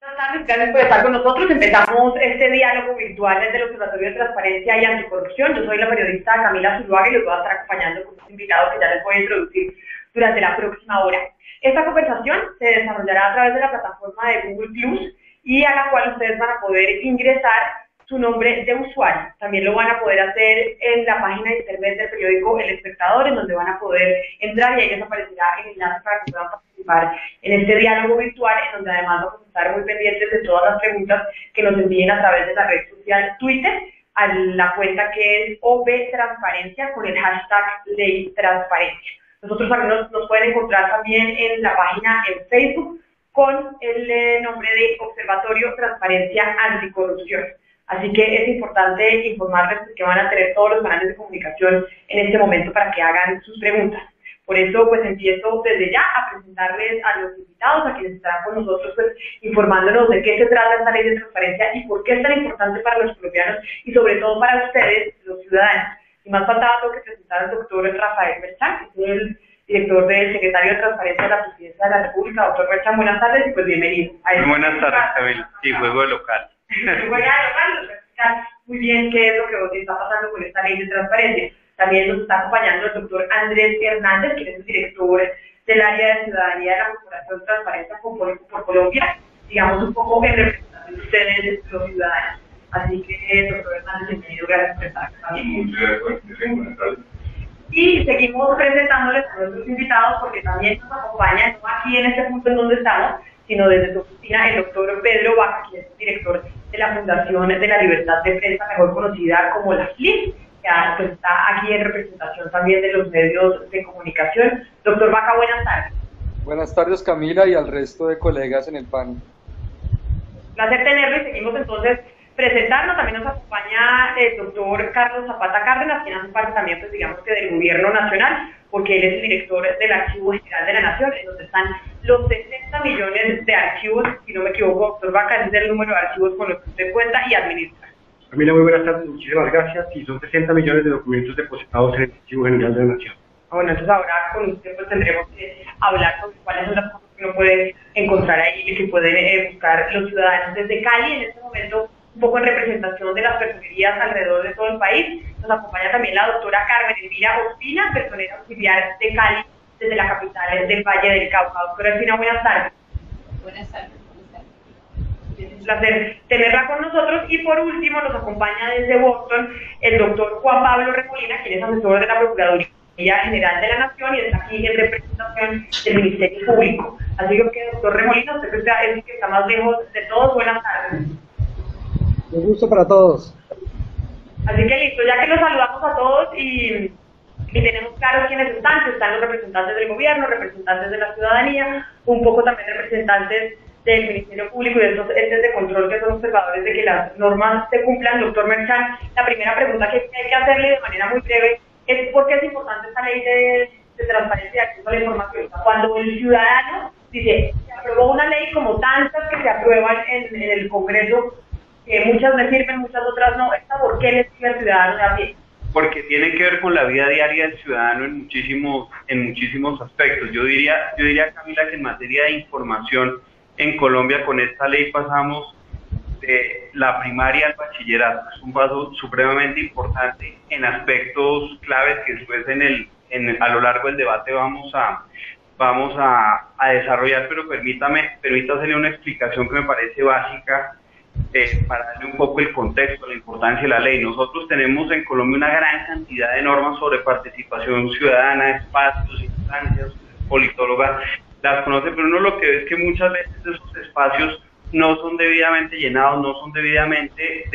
Buenas tardes, gracias por estar con nosotros. Empezamos este diálogo virtual desde el Observatorio de Transparencia y Anticorrupción. Yo soy la periodista Camila Zuluaga y los voy a estar acompañando con unos invitados que ya les voy a introducir durante la próxima hora. Esta conversación se desarrollará a través de la plataforma de Google Plus y a la cual ustedes van a poder ingresar su nombre de usuario. También lo van a poder hacer en la página de internet del periódico El Espectador, en donde van a poder entrar y ahí les aparecerá el enlace para que puedan participar en este diálogo virtual, en donde además vamos a estar muy pendientes de todas las preguntas que nos envíen a través de la red social Twitter, a la cuenta que es OB Transparencia con el hashtag Ley Transparencia. Nosotros también nos pueden encontrar también en la página en Facebook con el nombre de Observatorio Transparencia Anticorrupción. Así que es importante informarles que van a tener todos los canales de comunicación en este momento para que hagan sus preguntas. Por eso, pues empiezo desde ya a presentarles a los invitados, a quienes estarán con nosotros, pues informándonos de qué se trata esta ley de transparencia y por qué es tan importante para los colombianos y sobre todo para ustedes, los ciudadanos. Y más faltaba tengo que presentar al doctor Rafael Merchán, que es el director del Secretario de Transparencia de la Presidencia de la República. Doctor Merchán, buenas tardes y pues bienvenido. Muy buenas tardes, Camila. Sí, juego de local. Muy bien, qué es lo que está pasando con esta ley de transparencia. También nos está acompañando el doctor Andrés Hernández, que es el director del área de ciudadanía de la Corporación Transparencia por Colombia, digamos un poco en representación de ustedes, los ciudadanos. Así que, doctor Hernández, bienvenido, gracias por estar acá. Buenas tardes. Y seguimos presentándoles a nuestros invitados porque también nos acompaña, no aquí en este punto en donde estamos, sino desde su oficina, el doctor Pedro Vaca, quien es el director de la Fundación de la Libertad de Prensa, mejor conocida como la FLIP, que pues, está aquí en representación también de los medios de comunicación. Doctor Vaca, buenas tardes. Buenas tardes, Camila, y al resto de colegas en el panel. Placer tenerlo y seguimos entonces presentando. También nos acompaña el doctor Carlos Zapata Cárdenas, quien hace parte también, pues digamos que del gobierno nacional, porque él es el director del Archivo General de la Nación, en donde están los 60 millones de archivos, si no me equivoco, doctor Vaca, ese es el número de archivos con los que usted cuenta y administra. Camila, muy buenas tardes, muchísimas gracias, y son 60 millones de documentos depositados en el Archivo General de la Nación. Bueno, entonces ahora con usted pues tendremos que hablar sobre cuáles son las cosas que uno puede encontrar ahí y que pueden buscar los ciudadanos desde Cali en este momento, un poco en representación de las personerías alrededor de todo el país. Nos acompaña también la doctora Carmen Elvira Ospina, personera auxiliar de Cali, desde la capital del Valle del Cauca. Doctora Ospina, buenas tardes. Buenas tardes. Es un placer tenerla con nosotros. Y por último nos acompaña desde Boston el doctor Juan Pablo Remolina, quien es asesor de la Procuraduría General de la Nación y está aquí en representación del Ministerio Público. Así que, doctor Remolina, usted es el que está más lejos de todos. Buenas tardes. Un gusto para todos. Así que listo, ya que los saludamos a todos y tenemos claros quiénes están los representantes del gobierno, representantes de la ciudadanía, un poco también representantes del Ministerio Público y de estos entes de control que son observadores de que las normas se cumplan. Doctor Merchán, la primera pregunta que hay que hacerle de manera muy breve es ¿por qué es importante esta ley de transparencia y acceso a la información? Cuando el ciudadano dice, se aprobó una ley como tantas que se aprueban en el Congreso, muchas me sirven, muchas otras no, ¿esta por qué le sirve al ciudadano de a pie? Porque tiene que ver con la vida diaria del ciudadano en muchísimos aspectos. Yo diría, Camila, que en materia de información en Colombia con esta ley pasamos de la primaria al bachillerato. Es un paso supremamente importante en aspectos claves que después a lo largo del debate vamos a desarrollar, pero permítame hacerle una explicación que me parece básica para darle un poco el contexto, la importancia de la ley. Nosotros tenemos en Colombia una gran cantidad de normas sobre participación ciudadana, espacios, instancias, politólogas las conoce, pero uno lo que ve es que muchas veces esos espacios no son debidamente llenados, no son debidamente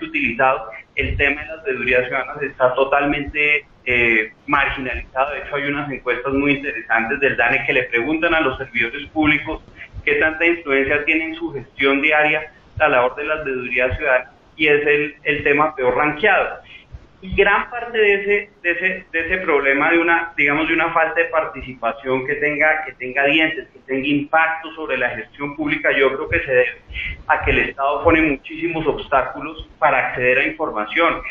utilizados. El tema de las veedurías ciudadanas está totalmente marginalizado. De hecho, hay unas encuestas muy interesantes del DANE que le preguntan a los servidores públicos qué tanta influencia tiene en su gestión diaria la labor de las veedurías ciudadanas, y es el tema peor rankeado. Y gran parte de ese problema de una falta de participación que tenga dientes, que tenga impacto sobre la gestión pública, yo creo que se debe a que el Estado pone muchísimos obstáculos para acceder a información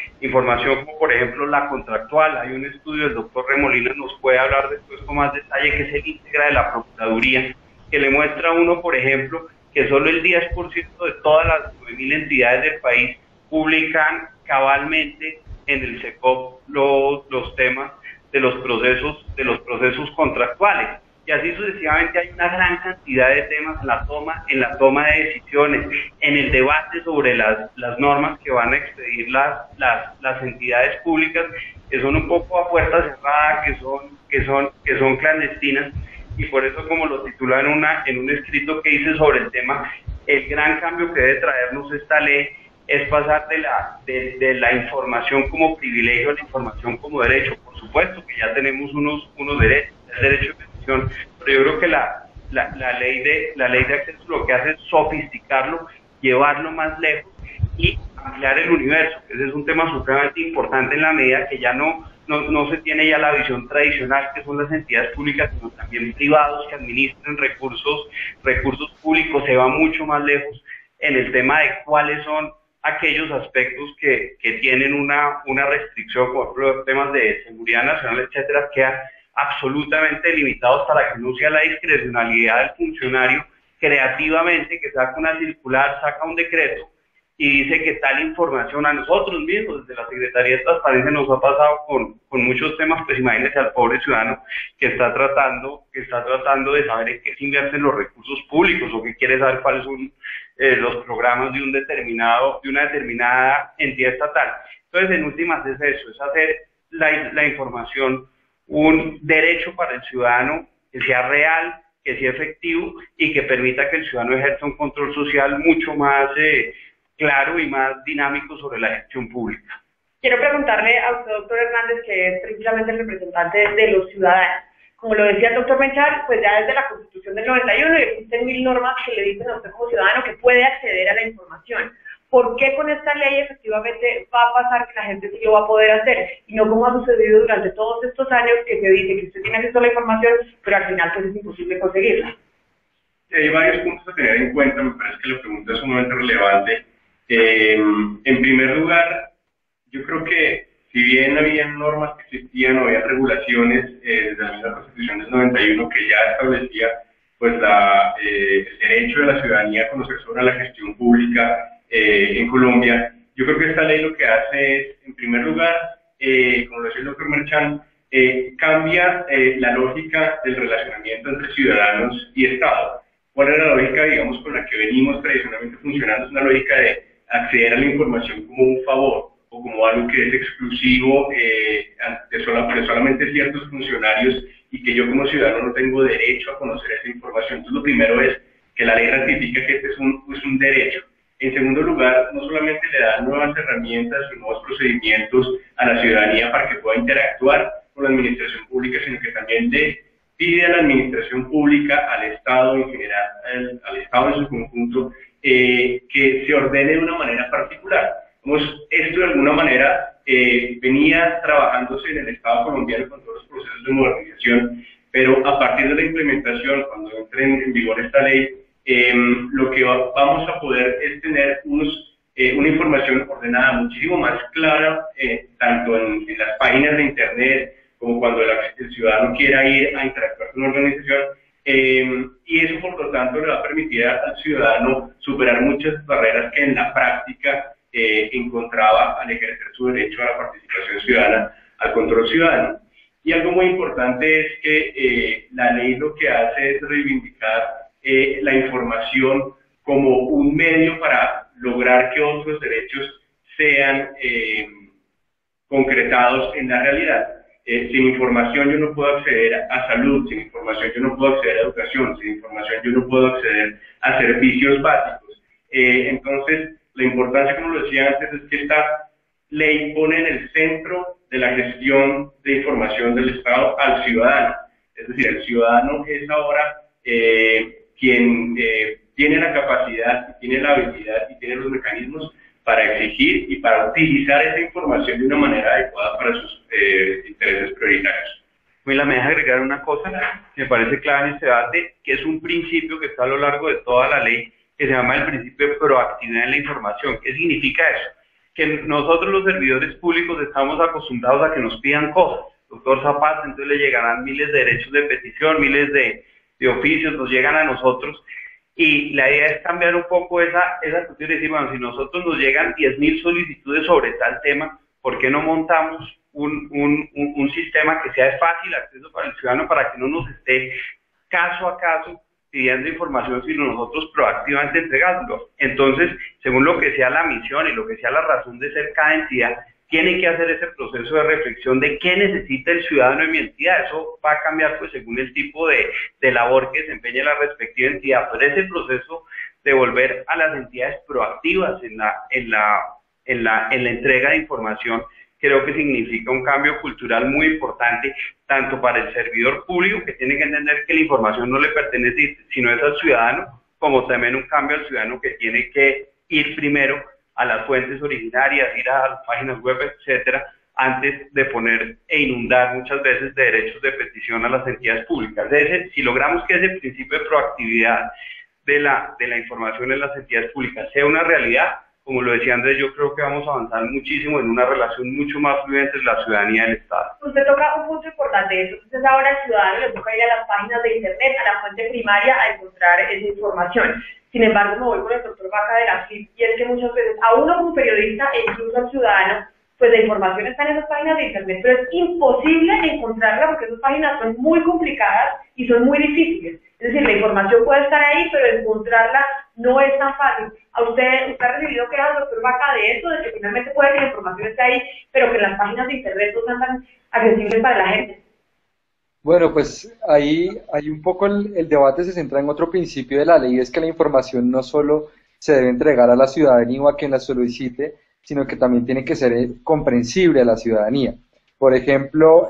como por ejemplo la contractual. Hay un estudio, el doctor Remolina nos puede hablar después con más detalle, que es el íntegra de la Procuraduría, que le muestra a uno, por ejemplo, que solo el 10% de todas las 9.000 entidades del país publican cabalmente en el SECOP los temas de los procesos contractuales. Y así sucesivamente hay una gran cantidad de temas en la toma de decisiones, en el debate sobre las normas que van a expedir las entidades públicas, que son un poco a puerta cerrada, que son clandestinas. Y por eso, como lo titula en un escrito que hice sobre el tema, el gran cambio que debe traernos esta ley es pasar de la información como privilegio a la información como derecho. Por supuesto que ya tenemos unos derechos, el derecho de petición, pero yo creo que la ley de acceso lo que hace es sofisticarlo, llevarlo más lejos y ampliar el universo. Ese es un tema supremamente importante en la medida que ya no se tiene ya la visión tradicional, que son las entidades públicas, sino también privados que administren recursos públicos. Se va mucho más lejos en el tema de cuáles son aquellos aspectos que tienen una restricción, como por ejemplo temas de seguridad nacional, etcétera, quedan absolutamente limitados para que no sea la discrecionalidad del funcionario creativamente que saca una circular, saca un decreto y dice que tal información a nosotros mismos, desde la Secretaría de Transparencia, nos ha pasado con muchos temas. Pues imagínense al pobre ciudadano que está tratando de saber en qué se invierten los recursos públicos o que quiere saber cuáles son los programas de una determinada entidad estatal. Entonces, en últimas es eso, es hacer la información un derecho para el ciudadano que sea real, que sea efectivo y que permita que el ciudadano ejerza un control social mucho más claro y más dinámico sobre la gestión pública. Quiero preguntarle a usted, doctor Hernández, que es precisamente el representante de los ciudadanos. Como lo decía el doctor Menchal, pues ya desde la Constitución del 91 existen 1000 normas que le dicen a usted como ciudadano que puede acceder a la información. ¿Por qué con esta ley efectivamente va a pasar que la gente sí lo va a poder hacer? Y no como ha sucedido durante todos estos años, que se dice que usted tiene acceso a la información, pero al final pues es imposible conseguirla. Hay varios puntos a tener en cuenta, me parece que la pregunta es sumamente relevante. En primer lugar, yo creo que si bien había normas que existían o había regulaciones desde la misma Constitución del 91 que ya establecía pues el derecho de la ciudadanía a conocer sobre la gestión pública en Colombia, yo creo que esta ley lo que hace es, en primer lugar, como lo decía el doctor Merchan, cambia la lógica del relacionamiento entre ciudadanos y Estado. ¿Cuál era la lógica, digamos, con la que venimos tradicionalmente funcionando? Es una lógica de acceder a la información como un favor o como algo que es exclusivo de solamente ciertos funcionarios y que yo como ciudadano no tengo derecho a conocer esa información. Entonces lo primero es que la ley ratifica que este es un derecho. En segundo lugar, no solamente le da nuevas herramientas y nuevos procedimientos a la ciudadanía para que pueda interactuar con la administración pública, sino que también le pide a la administración pública, al Estado en general, al Estado en su conjunto, que se ordene de una manera particular. Esto de alguna manera venía trabajándose en el Estado colombiano con todos los procesos de modernización, pero a partir de la implementación, cuando entre en vigor esta ley, lo que vamos a poder es tener una información ordenada muchísimo más clara, tanto en las páginas de Internet, como cuando el ciudadano quiera ir a interactuar con una organización, y eso por lo tanto le va a permitir al ciudadano superar muchas barreras que en la práctica encontraba al ejercer su derecho a la participación ciudadana, al control ciudadano. Y algo muy importante es que la ley lo que hace es reivindicar la información como un medio para lograr que otros derechos sean concretados en la realidad. Sin información yo no puedo acceder a salud, sin información yo no puedo acceder a educación, sin información yo no puedo acceder a servicios básicos. Entonces, la importancia, como lo decía antes, es que esta ley pone en el centro de la gestión de información del Estado al ciudadano. Es decir, el ciudadano es ahora quien tiene la capacidad, tiene la habilidad y tiene los mecanismos para exigir y para utilizar esa información de una manera adecuada para sus intereses prioritarios. Mira, me deja agregar una cosa que me parece clave en este debate, que es un principio que está a lo largo de toda la ley, que se llama el principio de proactividad en la información. ¿Qué significa eso? Que nosotros los servidores públicos estamos acostumbrados a que nos pidan cosas. Doctor Zapata, entonces le llegarán miles de derechos de petición, miles de oficios, nos llegan a nosotros, Y la idea es cambiar un poco esa cuestión y decir, bueno, si nosotros nos llegan 10.000 solicitudes sobre tal tema, ¿por qué no montamos un sistema que sea de fácil acceso para el ciudadano para que no nos esté caso a caso pidiendo información, sino nosotros proactivamente entregándolo? Entonces, según lo que sea la misión y lo que sea la razón de ser cada entidad, tiene que hacer ese proceso de reflexión de qué necesita el ciudadano en mi entidad. Eso va a cambiar pues según el tipo de labor que desempeñe la respectiva entidad, pero ese proceso de volver a las entidades proactivas en la entrega de información, creo que significa un cambio cultural muy importante, tanto para el servidor público, que tiene que entender que la información no le pertenece, sino es al ciudadano, como también un cambio al ciudadano que tiene que ir primero a las fuentes originarias, ir a las páginas web, etcétera, antes de poner e inundar muchas veces de derechos de petición a las entidades públicas. Si logramos que ese principio de proactividad de la información en las entidades públicas sea una realidad, como lo decía Andrés, yo creo que vamos a avanzar muchísimo en una relación mucho más fluida entre la ciudadanía y el Estado. Usted toca un punto importante, entonces ahora al ciudadano le toca ir a las páginas de internet, a la fuente primaria, a encontrar esa información. Sin embargo, me voy con el doctor Vaca de la FLIP, y es que muchas veces a uno como periodista e incluso al ciudadano, pues la información está en esas páginas de internet, pero es imposible encontrarla porque esas páginas son muy complicadas y son muy difíciles. Es decir, la información puede estar ahí, pero encontrarla no es tan fácil. ¿Usted ha recibido quejas, doctor Vaca, de eso, de que finalmente puede que la información esté ahí, pero que las páginas de internet no sean tan accesibles para la gente? Bueno, pues ahí un poco el debate se centra en otro principio de la ley, es que la información no solo se debe entregar a la ciudadanía o a quien la solicite, sino que también tiene que ser comprensible a la ciudadanía. Por ejemplo,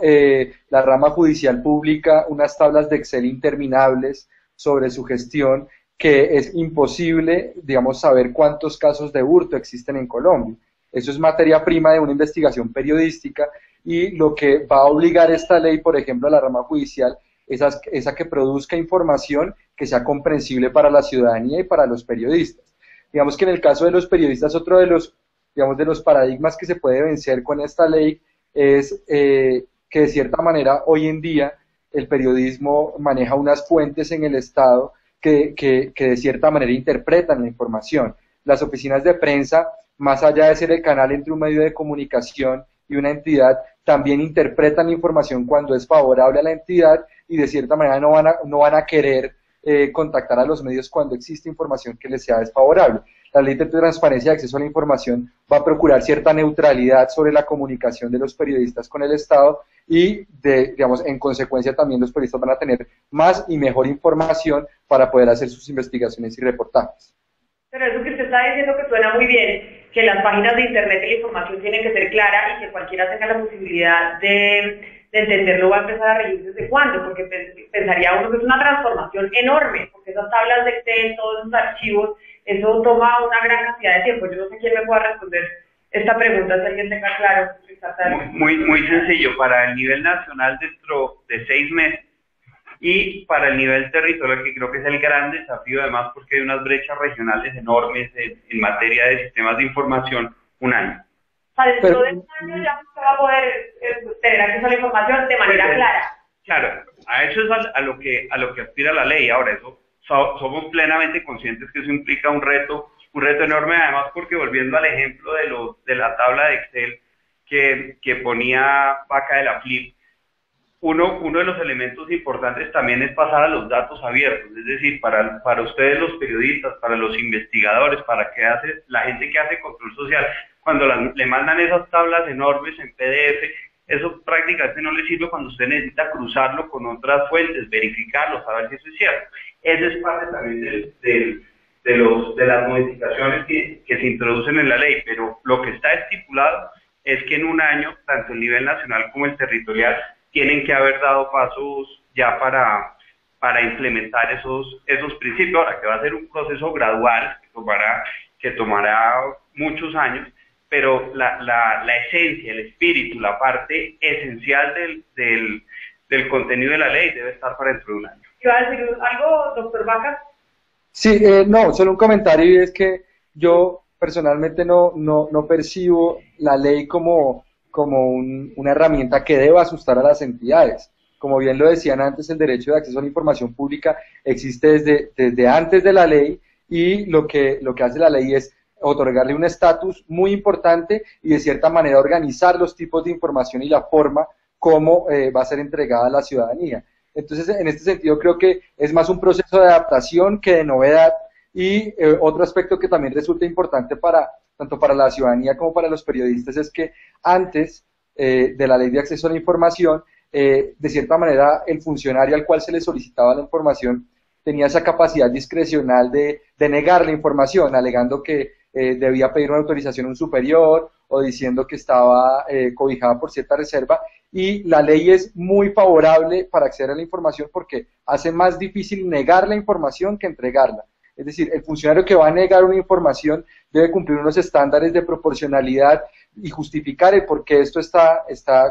la rama judicial publica unas tablas de Excel interminables sobre su gestión, que es imposible, digamos, saber cuántos casos de hurto existen en Colombia. Eso es materia prima de una investigación periodística, y lo que va a obligar esta ley, por ejemplo, a la rama judicial, es a que produzca información que sea comprensible para la ciudadanía y para los periodistas. Digamos que en el caso de los periodistas, otro de los paradigmas que se puede vencer con esta ley es que de cierta manera hoy en día el periodismo maneja unas fuentes en el Estado que de cierta manera interpretan la información. Las oficinas de prensa, más allá de ser el canal entre un medio de comunicación y una entidad, también interpretan la información cuando es favorable a la entidad, y de cierta manera no van a querer contactar a los medios cuando existe información que les sea desfavorable. La ley de transparencia y acceso a la información va a procurar cierta neutralidad sobre la comunicación de los periodistas con el Estado, y digamos, en consecuencia también los periodistas van a tener más y mejor información para poder hacer sus investigaciones y reportajes. Pero eso que usted está diciendo que suena muy bien, que las páginas de internet y la información tienen que ser clara y que cualquiera tenga la posibilidad de entenderlo, va a empezar a regir desde cuándo, porque pensaría uno que es una transformación enorme, porque esas tablas de Excel, todos esos archivos, eso toma una gran cantidad de tiempo. Yo no sé quién me pueda responder esta pregunta, si alguien tenga claro. Muy sencillo, para el nivel nacional dentro de 6 meses, y para el nivel territorial, que creo que es el gran desafío, además porque hay unas brechas regionales enormes en materia de sistemas de información, 1 año. O sea, dentro de un año ya se va a poder tener acceso a la información de manera clara. Claro, a eso es a lo que aspira la ley. Ahora, eso somos plenamente conscientes que eso implica un reto enorme, además porque, volviendo al ejemplo de la tabla de Excel que ponía Vaca de la FLIP, uno de los elementos importantes también es pasar a los datos abiertos, es decir, para ustedes los periodistas, para los investigadores, para la gente que hace control social, cuando le mandan esas tablas enormes en PDF, eso prácticamente no le sirve cuando usted necesita cruzarlo con otras fuentes, verificarlo, saber si eso es cierto. Esa es parte también de las modificaciones que se introducen en la ley, pero lo que está estipulado es que en 1 año, tanto el nivel nacional como el territorial, tienen que haber dado pasos ya para implementar esos principios. Ahora, que va a ser un proceso gradual, que tomará muchos años, pero la esencia, el espíritu, la parte esencial del contenido de la ley debe estar para dentro de 1 año. ¿Iba a decir algo, doctor Vaca? Sí, no, solo un comentario, y es que yo personalmente no percibo la ley como una herramienta que deba asustar a las entidades. como bien lo decían antes, el derecho de acceso a la información pública existe desde antes de la ley, y lo que hace la ley es otorgarle un estatus muy importante y de cierta manera organizar los tipos de información y la forma como va a ser entregada a la ciudadanía. Entonces, en este sentido, creo que es más un proceso de adaptación que de novedad. Y otro aspecto que también resulta importante tanto para la ciudadanía como para los periodistas es que antes de la ley de acceso a la información, de cierta manera el funcionario al cual se le solicitaba la información tenía esa capacidad discrecional de negar la información, alegando que debía pedir una autorización a un superior o diciendo que estaba cobijada por cierta reserva, y la ley es muy favorable para acceder a la información porque hace más difícil negar la información que entregarla. Es decir, el funcionario que va a negar una información debe cumplir unos estándares de proporcionalidad y justificar el por qué esto está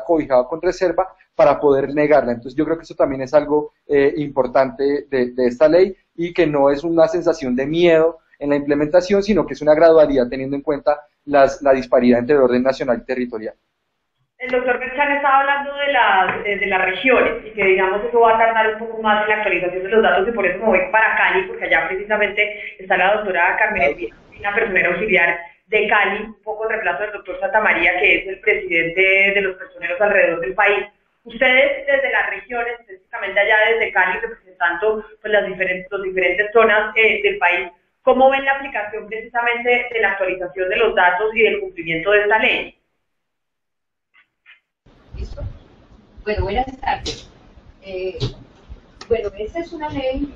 cobijado con reserva para poder negarla. Entonces yo creo que eso también es algo importante de esta ley, y que no es una sensación de miedo en la implementación, sino que es una gradualidad teniendo en cuenta la disparidad entre el orden nacional y territorial. El doctor Merchan estaba hablando de las regiones y que, digamos, eso va a tardar un poco más en la actualización de los datos, y por eso me voy para Cali, porque allá precisamente está la doctora Carmen Espina, personera auxiliar de Cali, un poco en reemplazo del doctor Santamaría, que es el presidente de los personeros alrededor del país. Ustedes desde las regiones, específicamente allá desde Cali, representando pues, las diferentes zonas del país, ¿cómo ven la aplicación precisamente de la actualización de los datos y del cumplimiento de esta ley? ¿Listo? Bueno, buenas tardes. Bueno, esta es una ley,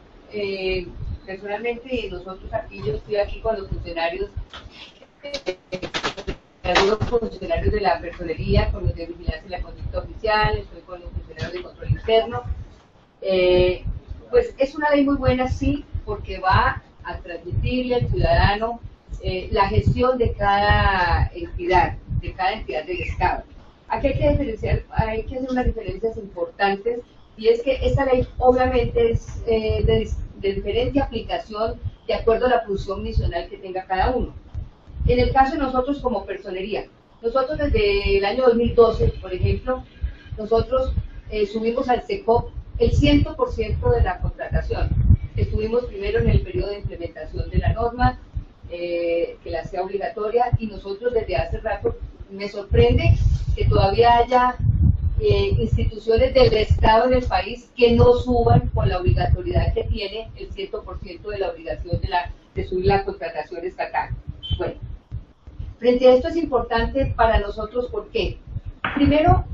personalmente nosotros aquí, yo estoy aquí con los funcionarios, algunos funcionarios de la personería, con los de vigilancia y la conducta oficial, estoy con los funcionarios de control interno. Pues es una ley muy buena, sí, porque va a transmitirle al ciudadano la gestión de cada entidad del Estado. Aquí hay que diferenciar, hay que hacer unas diferencias importantes, y es que esta ley obviamente es de diferente aplicación de acuerdo a la función misional que tenga cada uno. En el caso de nosotros como personería, nosotros desde el año 2012, por ejemplo, nosotros subimos al SECOP el 100% de la contratación. Estuvimos primero en el periodo de implementación de la norma, que la hacía obligatoria, y nosotros desde hace rato, me sorprende que todavía haya instituciones del Estado en el país que no suban con la obligatoriedad que tiene el 100% de la obligación de subir la contratación estatal. Bueno, frente a esto es importante para nosotros, ¿por qué? Primero,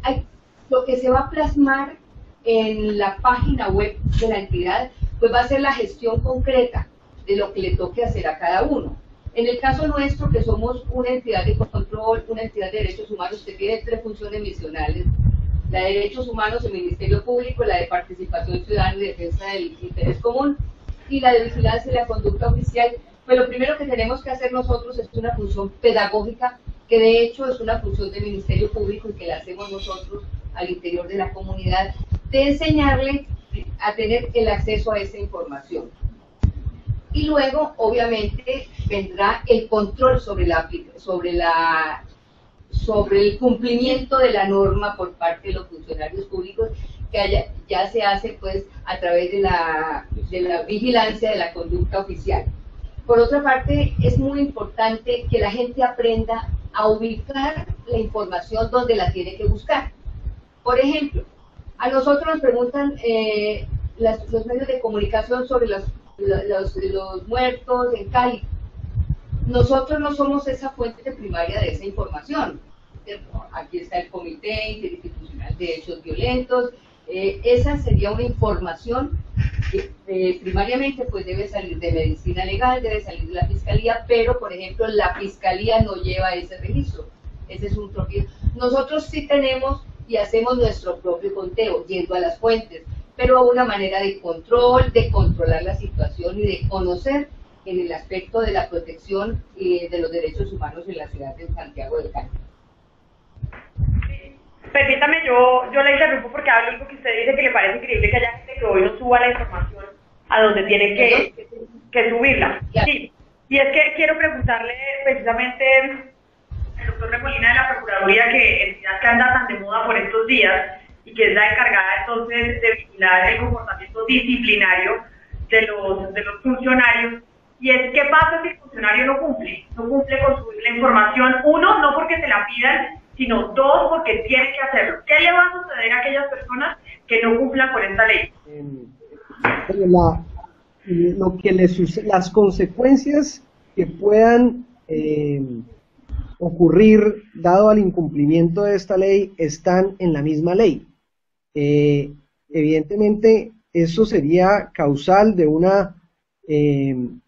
lo que se va a plasmar en la página web de la entidad, pues va a ser la gestión concreta de lo que le toque hacer a cada uno. En el caso nuestro, que somos una entidad de control, una entidad de derechos humanos que tiene 3 funciones misionales: la de derechos humanos, el Ministerio Público, la de participación ciudadana y defensa del interés común, y la de vigilancia y la conducta oficial, pues lo primero que tenemos que hacer nosotros es una función pedagógica, que de hecho es una función del Ministerio Público y que la hacemos nosotros al interior de la comunidad, de enseñarle a tener el acceso a esa información. Y luego, obviamente, vendrá el control sobre el cumplimiento de la norma por parte de los funcionarios públicos, que ya se hace pues a través de la vigilancia de la conducta oficial. Por otra parte, es muy importante que la gente aprenda a ubicar la información donde la tiene que buscar. Por ejemplo, a nosotros nos preguntan los medios de comunicación sobre los muertos en Cali. Nosotros no somos esa fuente primaria de esa información. Aquí está el Comité Interinstitucional de Hechos Violentos. Esa sería una información que primariamente pues debe salir de medicina legal, debe salir de la fiscalía, pero por ejemplo la fiscalía no lleva ese registro. Ese es un propio. Nosotros sí tenemos y hacemos nuestro propio conteo, yendo a las fuentes, pero una manera de control, de controlar la situación y de conocer en el aspecto de la protección de los derechos humanos en la ciudad de Santiago del Cali. Permítame, yo la interrumpo porque hablo algo que usted dice que le parece increíble que haya gente que hoy no suba la información a donde tiene que subirla. Sí. Y es que quiero preguntarle precisamente al doctor Remolina de la Procuraduría, que entidad que anda tan de moda por estos días, y que es la encargada entonces de vigilar el comportamiento disciplinario de los funcionarios. Y es, ¿qué pasa si el funcionario no cumple? No cumple con la información, uno, no porque se la pidan, sino dos, porque tiene que hacerlo. ¿Qué le va a suceder a aquellas personas que no cumplan con esta ley? Las consecuencias que puedan ocurrir dado al incumplimiento de esta ley están en la misma ley. Evidentemente, eso sería causal de una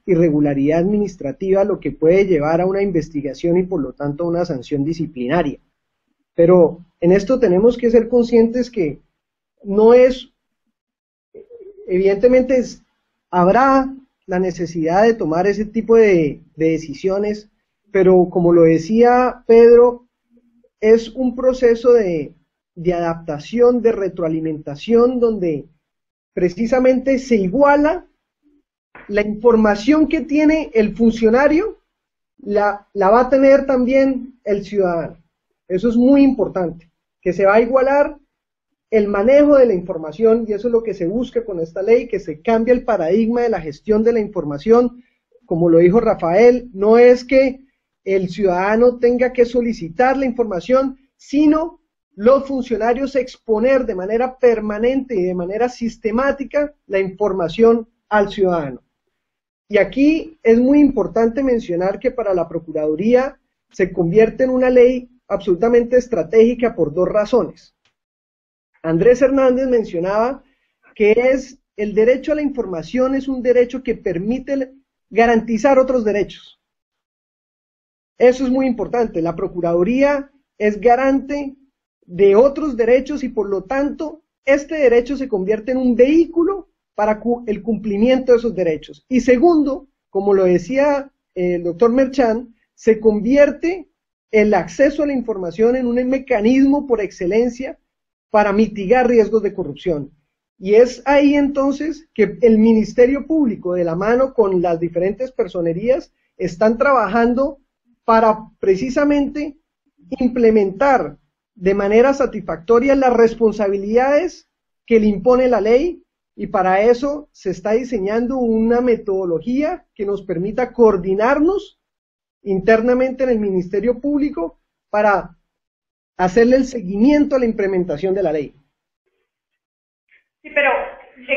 irregularidad administrativa, lo que puede llevar a una investigación y por lo tanto a una sanción disciplinaria. Pero en esto tenemos que ser conscientes que no es, evidentemente habrá la necesidad de tomar ese tipo de decisiones, pero como lo decía Pedro, es un proceso de adaptación, de retroalimentación, donde precisamente se iguala la información que tiene el funcionario, la va a tener también el ciudadano. Eso es muy importante, que se va a igualar el manejo de la información, y eso es lo que se busca con esta ley, que se cambie el paradigma de la gestión de la información. Como lo dijo Rafael, no es que el ciudadano tenga que solicitar la información, sino los funcionarios exponer de manera permanente y de manera sistemática la información al ciudadano. Y aquí es muy importante mencionar que para la Procuraduría se convierte en una ley absolutamente estratégica por dos razones. Andrés Hernández mencionaba que el derecho a la información es un derecho que permite garantizar otros derechos. Eso es muy importante. La Procuraduría es garante de otros derechos y por lo tanto este derecho se convierte en un vehículo para el cumplimiento de esos derechos. Y segundo, como lo decía el doctor Merchán, se convierte el acceso a la información en un mecanismo por excelencia para mitigar riesgos de corrupción. Y es ahí entonces que el Ministerio Público, de la mano con las diferentes personerías, están trabajando para precisamente implementar de manera satisfactoria las responsabilidades que le impone la ley, y para eso se está diseñando una metodología que nos permita coordinarnos internamente en el Ministerio Público para hacerle el seguimiento a la implementación de la ley. Sí, pero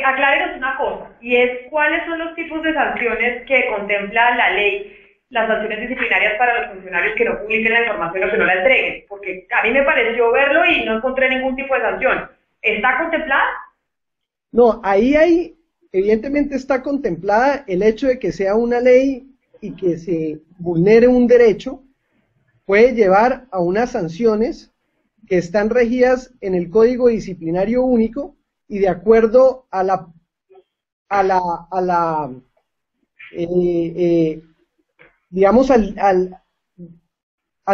aclárenos una cosa, y es cuáles son los tipos de sanciones que contempla la ley, las sanciones disciplinarias para los funcionarios que no publiquen la información o que no la entreguen, porque a mí me pareció verlo y no encontré ningún tipo de sanción. ¿Está contemplada? No, ahí evidentemente está contemplada el hecho de que sea una ley y que se vulnere un derecho, puede llevar a unas sanciones que están regidas en el Código Disciplinario Único y de acuerdo a la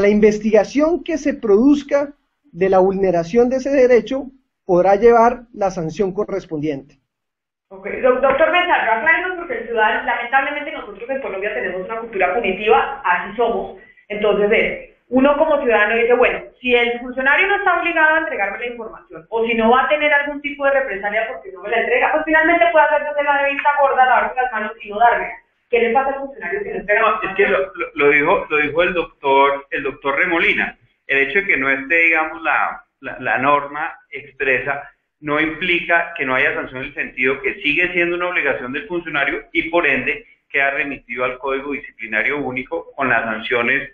investigación que se produzca de la vulneración de ese derecho, podrá llevar la sanción correspondiente. Ok, doctor Mensalva, aclárenos, porque el ciudadano, lamentablemente nosotros en Colombia tenemos una cultura punitiva, así somos. Entonces uno como ciudadano dice, bueno, si el funcionario no está obligado a entregarme la información, o si no va a tener algún tipo de represalia porque no me la entrega, pues finalmente puede hacerse la de vista gorda, lavarse las manos y no darme. ¿Qué le pasa al funcionario que no entrega? No, es que lo dijo el doctor Remolina. El hecho de que no esté, digamos, la norma expresa no implica que no haya sanción, en el sentido que sigue siendo una obligación del funcionario y por ende queda remitido al Código Disciplinario Único con las sanciones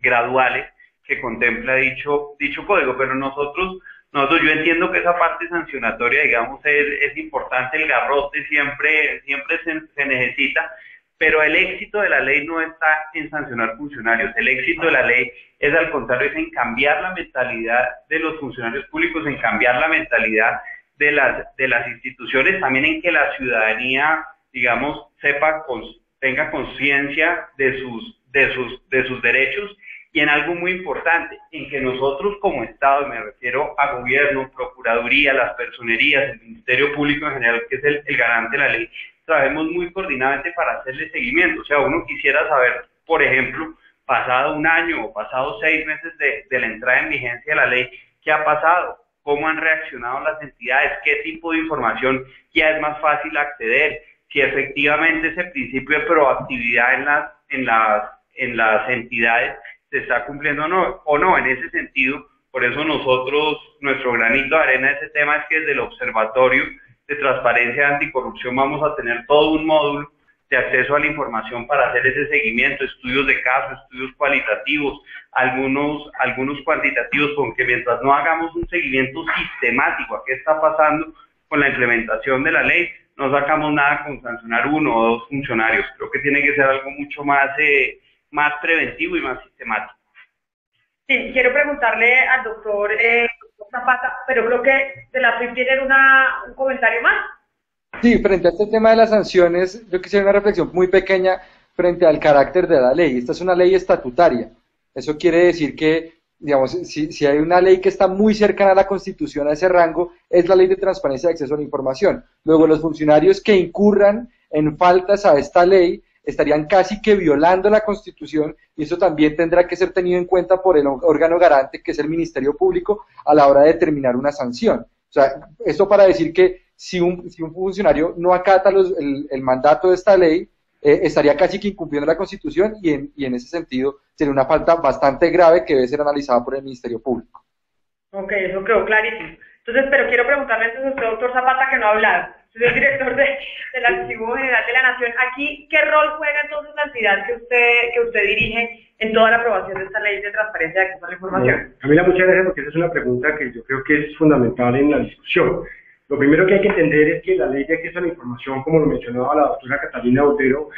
graduales que contempla dicho código. Pero nosotros yo entiendo que esa parte sancionatoria, digamos, es importante, el garrote siempre se necesita, pero el éxito de la ley no está en sancionar funcionarios. El éxito de la ley es, al contrario, es en cambiar la mentalidad de los funcionarios públicos, en cambiar la mentalidad de las instituciones, también en que la ciudadanía, digamos, tenga conciencia de sus derechos, y en algo muy importante, en que nosotros como Estado, me refiero a gobierno, procuraduría, las personerías, el Ministerio Público en general, que es el garante de la ley, trabajemos muy coordinadamente para hacerle seguimiento. O sea, uno quisiera saber, por ejemplo, pasado un año o pasado 6 meses de la entrada en vigencia de la ley, ¿qué ha pasado? cómo han reaccionado las entidades, qué tipo de información ya es más fácil acceder, si efectivamente ese principio de proactividad en las entidades se está cumpliendo o no. En ese sentido, por eso nosotros, nuestro granito de arena de ese tema es que desde el Observatorio de Transparencia y Anticorrupción vamos a tener todo un módulo de acceso a la información para hacer ese seguimiento, estudios de caso, estudios cualitativos, algunos cuantitativos, porque mientras no hagamos un seguimiento sistemático a qué está pasando con la implementación de la ley, no sacamos nada con sancionar 1 o 2 funcionarios. Creo que tiene que ser algo mucho más preventivo y más sistemático. Sí, quiero preguntarle al doctor Zapata, pero creo que de la FRIP tienen un comentario más. Sí, frente a este tema de las sanciones, yo quisiera una reflexión muy pequeña frente al carácter de la ley. Esta es una ley estatutaria. Eso quiere decir que, digamos, si hay una ley que está muy cercana a la Constitución, a ese rango, es la Ley de Transparencia y Acceso a la Información. Luego, los funcionarios que incurran en faltas a esta ley estarían casi que violando la Constitución, y eso también tendrá que ser tenido en cuenta por el órgano garante, que es el Ministerio Público, a la hora de determinar una sanción. O sea, esto para decir que si un funcionario no acata el mandato de esta ley, estaría casi que incumpliendo la Constitución, y en ese sentido sería una falta bastante grave que debe ser analizada por el Ministerio Público. Ok, eso quedó clarísimo. Entonces, pero quiero preguntarle entonces a usted, doctor Zapata, que no ha hablado. Usted es director del Archivo General de la Nación. Aquí, ¿qué rol juega entonces la entidad que usted dirige en toda la aprobación de esta ley de transparencia y acceso a la información? Camila, muchas gracias, porque esa es una pregunta que yo creo que es fundamental en la discusión. Lo primero que hay que entender es que la ley de acceso a la información, como lo mencionaba la doctora Catalina Botero,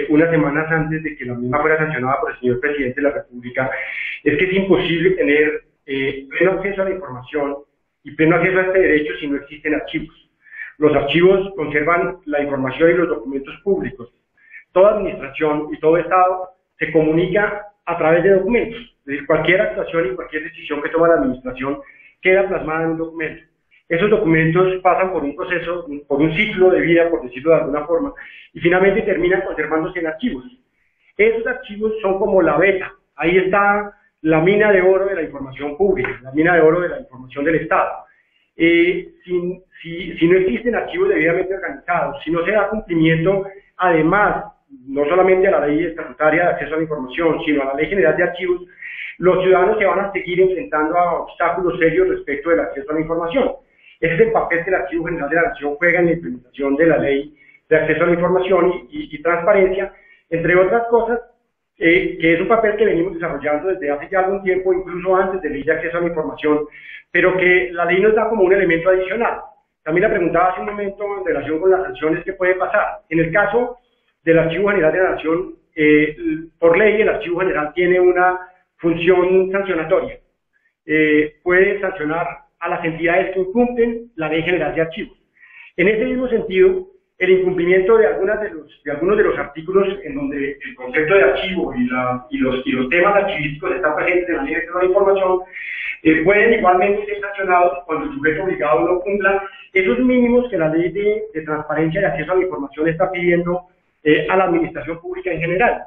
unas semanas antes de que la misma fuera sancionada por el señor presidente de la República, es que es imposible tener pleno acceso a la información y pleno acceso a este derecho si no existen archivos. Los archivos conservan la información y los documentos públicos. Toda administración y todo Estado se comunica a través de documentos. Es decir, cualquier actuación y cualquier decisión que toma la administración queda plasmada en un documento. Esos documentos pasan por un proceso, por un ciclo de vida, por decirlo de alguna forma, y finalmente terminan conservándose en archivos. Esos archivos son como la beta. Ahí está la mina de oro de la información pública, la mina de oro de la información del Estado. Si no existen archivos debidamente organizados, si no se da cumplimiento, además, no solamente a la ley estatutaria de acceso a la información, sino a la ley general de archivos, los ciudadanos se van a seguir enfrentando a obstáculos serios respecto del acceso a la información. Ese es el papel que el Archivo General de la Nación juega en la implementación de la ley de acceso a la información y transparencia, entre otras cosas, que es un papel que venimos desarrollando desde hace ya algún tiempo, incluso antes de la ley de acceso a la información, pero que la ley nos da como un elemento adicional. También la preguntaba hace un momento en relación con las sanciones que puede pasar. En el caso del Archivo General de la Nación, por ley el Archivo General tiene una función sancionatoria. Puede sancionar a las entidades que incumplen la Ley General de Archivos. En ese mismo sentido, el incumplimiento de algunos de los artículos en donde el concepto de archivo y los temas archivísticos están presentes en la Ley de Acceso a la Información pueden igualmente ser sancionados cuando el sujeto obligado no cumpla esos mínimos que la Ley de Transparencia y Acceso a la Información está pidiendo a la administración pública en general.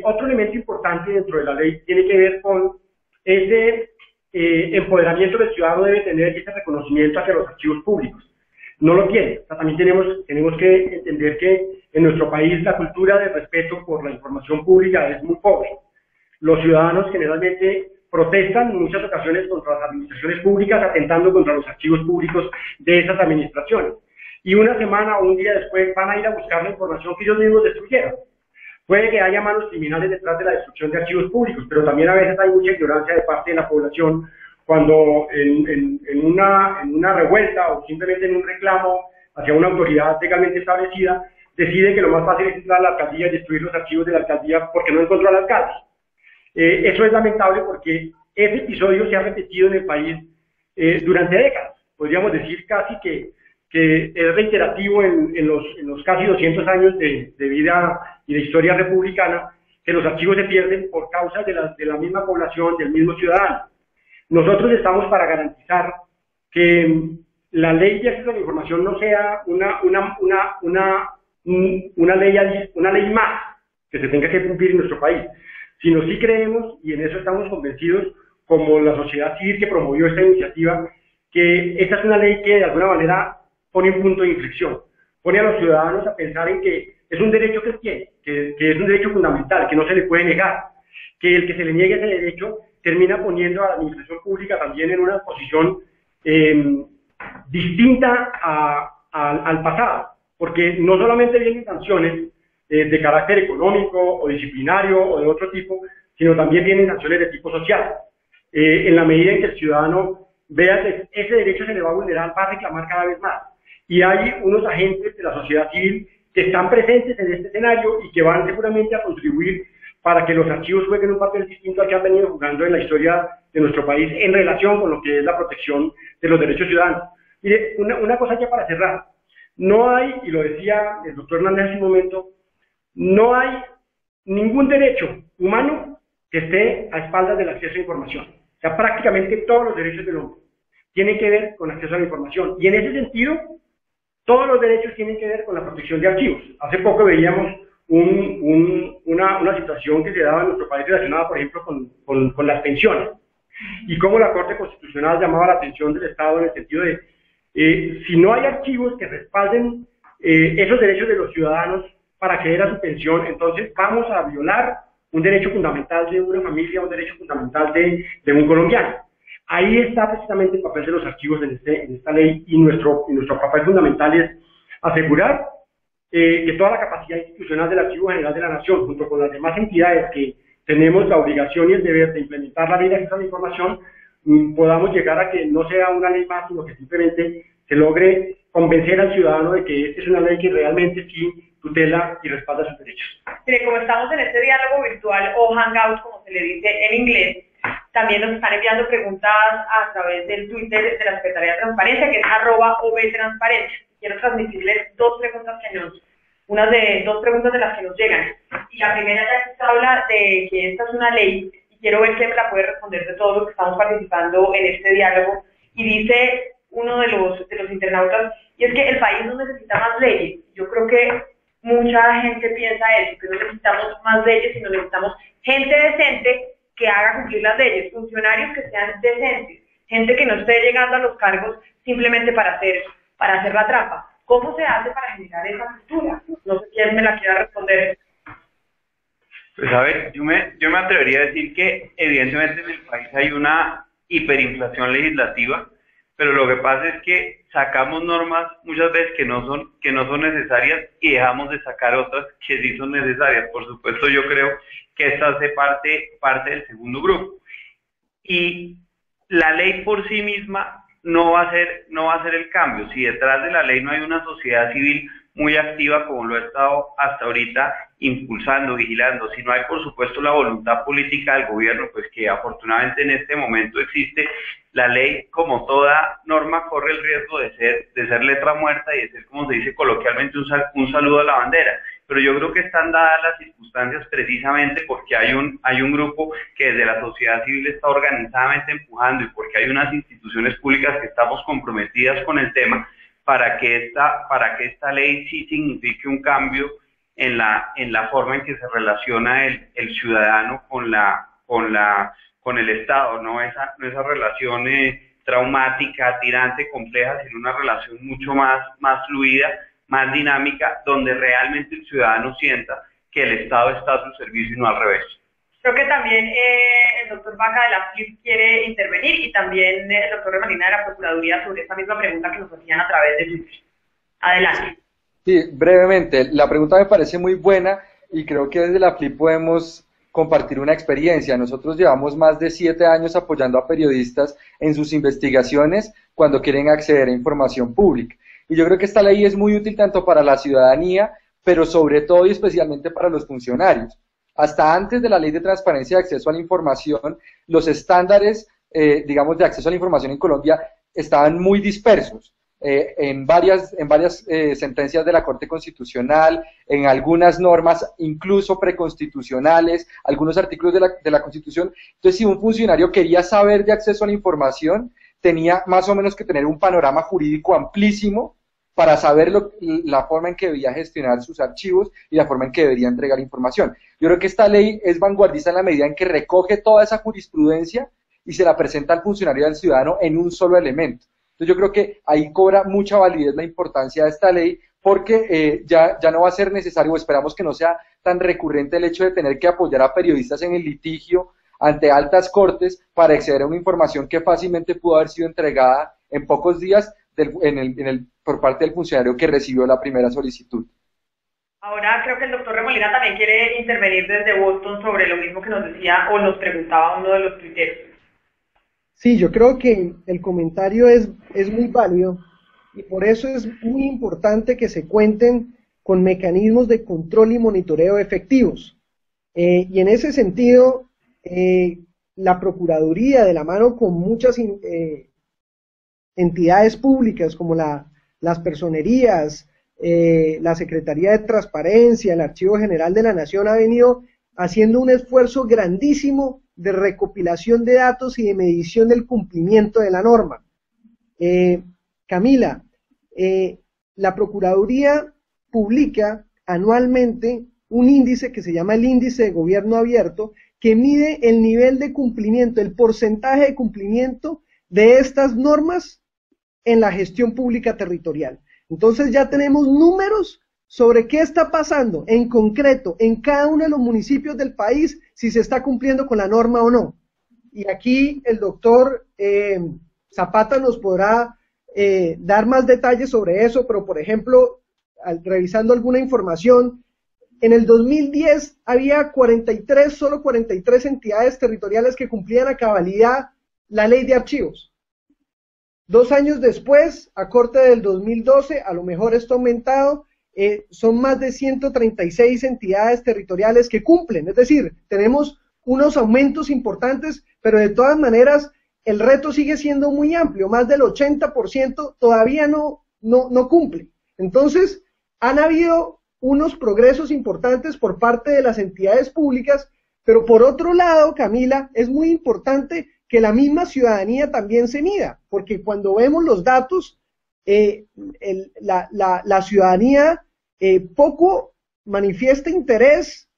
Otro elemento importante dentro de la ley tiene que ver con ese empoderamiento que el ciudadano debe tener y ese reconocimiento hacia los archivos públicos. No lo tiene. O sea, también tenemos que entender que en nuestro país la cultura de respeto por la información pública es muy pobre. Los ciudadanos generalmente protestan en muchas ocasiones contra las administraciones públicas, atentando contra los archivos públicos de esas administraciones. Y una semana o un día después van a ir a buscar la información que ellos mismos destruyeron. Puede que haya manos criminales detrás de la destrucción de archivos públicos, pero también a veces hay mucha ignorancia de parte de la población cuando en una revuelta o simplemente en un reclamo hacia una autoridad legalmente establecida, decide que lo más fácil es entrar a la alcaldía y destruir los archivos de la alcaldía porque no encontró al alcalde. Eso es lamentable porque ese episodio se ha repetido en el país durante décadas. Podríamos decir casi que es reiterativo en los casi 200 años de vida y de historia republicana, que los archivos se pierden por causa de la misma población, del mismo ciudadano. Nosotros estamos para garantizar que la ley de acceso a la información no sea una ley más que se tenga que cumplir en nuestro país, sino sí creemos, y en eso estamos convencidos, como la sociedad civil que promovió esta iniciativa, que esta es una ley que de alguna manera pone un punto de inflexión, pone a los ciudadanos a pensar en que es un derecho que tiene, que es un derecho fundamental, que no se le puede negar, que el que se le niegue ese derecho termina poniendo a la administración pública también en una posición distinta al pasado, porque no solamente vienen sanciones de carácter económico o disciplinario o de otro tipo, sino también vienen sanciones de tipo social. En la medida en que el ciudadano vea que ese derecho se le va a vulnerar, va a reclamar cada vez más. Y hay unos agentes de la sociedad civil que están presentes en este escenario y que van seguramente a contribuir para que los archivos jueguen un papel distinto al que han venido jugando en la historia de nuestro país en relación con lo que es la protección de los derechos ciudadanos. Mire, una cosa ya para cerrar. No hay, y lo decía el doctor Hernández hace un momento, no hay ningún derecho humano que esté a espaldas del acceso a información. O sea, prácticamente todos los derechos del hombre tienen que ver con acceso a la información. Y en ese sentido, todos los derechos tienen que ver con la protección de archivos. Hace poco veíamos una situación que se daba en nuestro país relacionada, por ejemplo, con las pensiones, y cómo la Corte Constitucional llamaba la atención del Estado en el sentido de, si no hay archivos que respalden esos derechos de los ciudadanos para acceder a su pensión, entonces vamos a violar un derecho fundamental de una familia, un derecho fundamental de un colombiano. Ahí está precisamente el papel de los archivos en esta ley, y nuestro papel fundamental es asegurar que toda la capacidad institucional del Archivo General de la Nación, junto con las demás entidades que tenemos la obligación y el deber de implementar la ley de acceso a la información, podamos llegar a que no sea una ley más, sino que simplemente se logre convencer al ciudadano de que esta es una ley que realmente sí tutela y respalda sus derechos. Mire, como estamos en este diálogo virtual o hangout, como se le dice en inglés, también nos están enviando preguntas a través del Twitter de la Secretaría de Transparencia, que es @obtransparencia. Quiero transmitirles dos preguntas de las que nos llegan. Y la primera ya se habla de que esta es una ley, y quiero ver quién me la puede responder de todos los que estamos participando en este diálogo. Y dice uno de los internautas, y es que el país no necesita más leyes. Yo creo que mucha gente piensa eso, que no necesitamos más leyes, sino necesitamos gente decente que haga cumplir las leyes, funcionarios que sean decentes, gente que no esté llegando a los cargos simplemente para hacer la trampa. ¿Cómo se hace para generar esa cultura? No sé quién me la quiera responder. Pues a ver, yo me atrevería a decir que evidentemente en el país hay una hiperinflación legislativa, pero lo que pasa es que sacamos normas muchas veces que no son necesarias y dejamos de sacar otras que sí son necesarias. Por supuesto, yo creo que esta hace parte del segundo grupo. Y la ley por sí misma no va a ser el cambio. Si detrás de la ley no hay una sociedad civil muy activa como lo ha estado hasta ahorita impulsando, vigilando, si no hay por supuesto la voluntad política del gobierno, pues que afortunadamente en este momento existe, la ley como toda norma corre el riesgo de ser letra muerta y de ser, como se dice coloquialmente, un saludo a la bandera. Pero yo creo que están dadas las circunstancias precisamente porque hay un grupo que desde la sociedad civil está organizadamente empujando y porque hay unas instituciones públicas que estamos comprometidas con el tema para que esta ley sí signifique un cambio en la forma en que se relaciona el ciudadano con el Estado, no esa relación traumática, tirante, compleja, sino una relación mucho más fluida, más dinámica, donde realmente el ciudadano sienta que el Estado está a su servicio y no al revés. Creo que también el doctor Vaca de la FLIP quiere intervenir y también el doctor Remalina de la Procuraduría sobre esta misma pregunta que nos hacían a través de Twitter. Adelante. Sí, brevemente, la pregunta me parece muy buena y creo que desde la FLIP podemos compartir una experiencia. Nosotros llevamos más de 7 años apoyando a periodistas en sus investigaciones cuando quieren acceder a información pública. Y yo creo que esta ley es muy útil tanto para la ciudadanía, pero sobre todo y especialmente para los funcionarios. Hasta antes de la Ley de Transparencia y Acceso a la Información, los estándares, digamos, de acceso a la información en Colombia estaban muy dispersos. En varias sentencias de la Corte Constitucional, en algunas normas incluso preconstitucionales, algunos artículos de la Constitución. Entonces, si un funcionario quería saber de acceso a la información, tenía más o menos que tener un panorama jurídico amplísimo para saber la forma en que debía gestionar sus archivos y la forma en que debería entregar información. Yo creo que esta ley es vanguardista en la medida en que recoge toda esa jurisprudencia y se la presenta al funcionario y al ciudadano en un solo elemento. Entonces yo creo que ahí cobra mucha validez la importancia de esta ley, porque ya no va a ser necesario, o esperamos que no sea tan recurrente el hecho de tener que apoyar a periodistas en el litigio ante altas cortes para acceder a una información que fácilmente pudo haber sido entregada en pocos días por parte del funcionario que recibió la primera solicitud. Ahora creo que el doctor Remolina también quiere intervenir desde Boston sobre lo mismo que nos decía o nos preguntaba uno de los tuiteros. Sí, yo creo que el comentario es muy válido y por eso es muy importante que se cuenten con mecanismos de control y monitoreo efectivos. Y en ese sentido, la Procuraduría, de la mano con muchas entidades públicas como las personerías, la Secretaría de Transparencia, el Archivo General de la Nación, ha venido haciendo un esfuerzo grandísimo de recopilación de datos y de medición del cumplimiento de la norma. Camila, la Procuraduría publica anualmente un índice que se llama el Índice de Gobierno Abierto, que mide el nivel de cumplimiento, el porcentaje de cumplimiento de estas normas en la gestión pública territorial. Entonces ya tenemos números sobre qué está pasando en concreto en cada uno de los municipios del país, si se está cumpliendo con la norma o no. Y aquí el doctor Zapata nos podrá dar más detalles sobre eso, pero por ejemplo, revisando alguna información, en el 2010 había solo 43 entidades territoriales que cumplían a cabalidad la ley de archivos. 2 años después, a corte del 2012, a lo mejor esto ha aumentado, son más de 136 entidades territoriales que cumplen, es decir, tenemos unos aumentos importantes, pero de todas maneras el reto sigue siendo muy amplio, más del 80% todavía no cumple. Entonces, han habido unos progresos importantes por parte de las entidades públicas, pero por otro lado, Camila, es muy importante que la misma ciudadanía también se mida, porque cuando vemos los datos, la ciudadanía poco manifiesta interés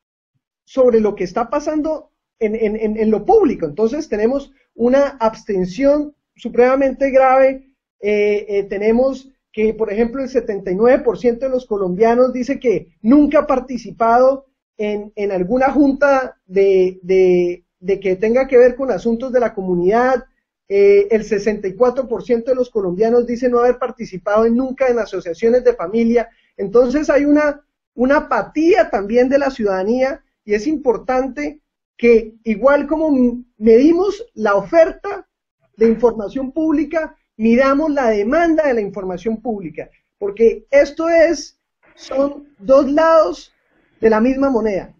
sobre lo que está pasando en lo público. Entonces tenemos una abstención supremamente grave, tenemos que, por ejemplo, el 79% de los colombianos dice que nunca ha participado en alguna junta de que tenga que ver con asuntos de la comunidad. El 64% de los colombianos dice no haber participado nunca en asociaciones de familia. Entonces hay una apatía también de la ciudadanía, y es importante que, igual como medimos la oferta de información pública, midamos la demanda de la información pública, porque son dos lados de la misma moneda.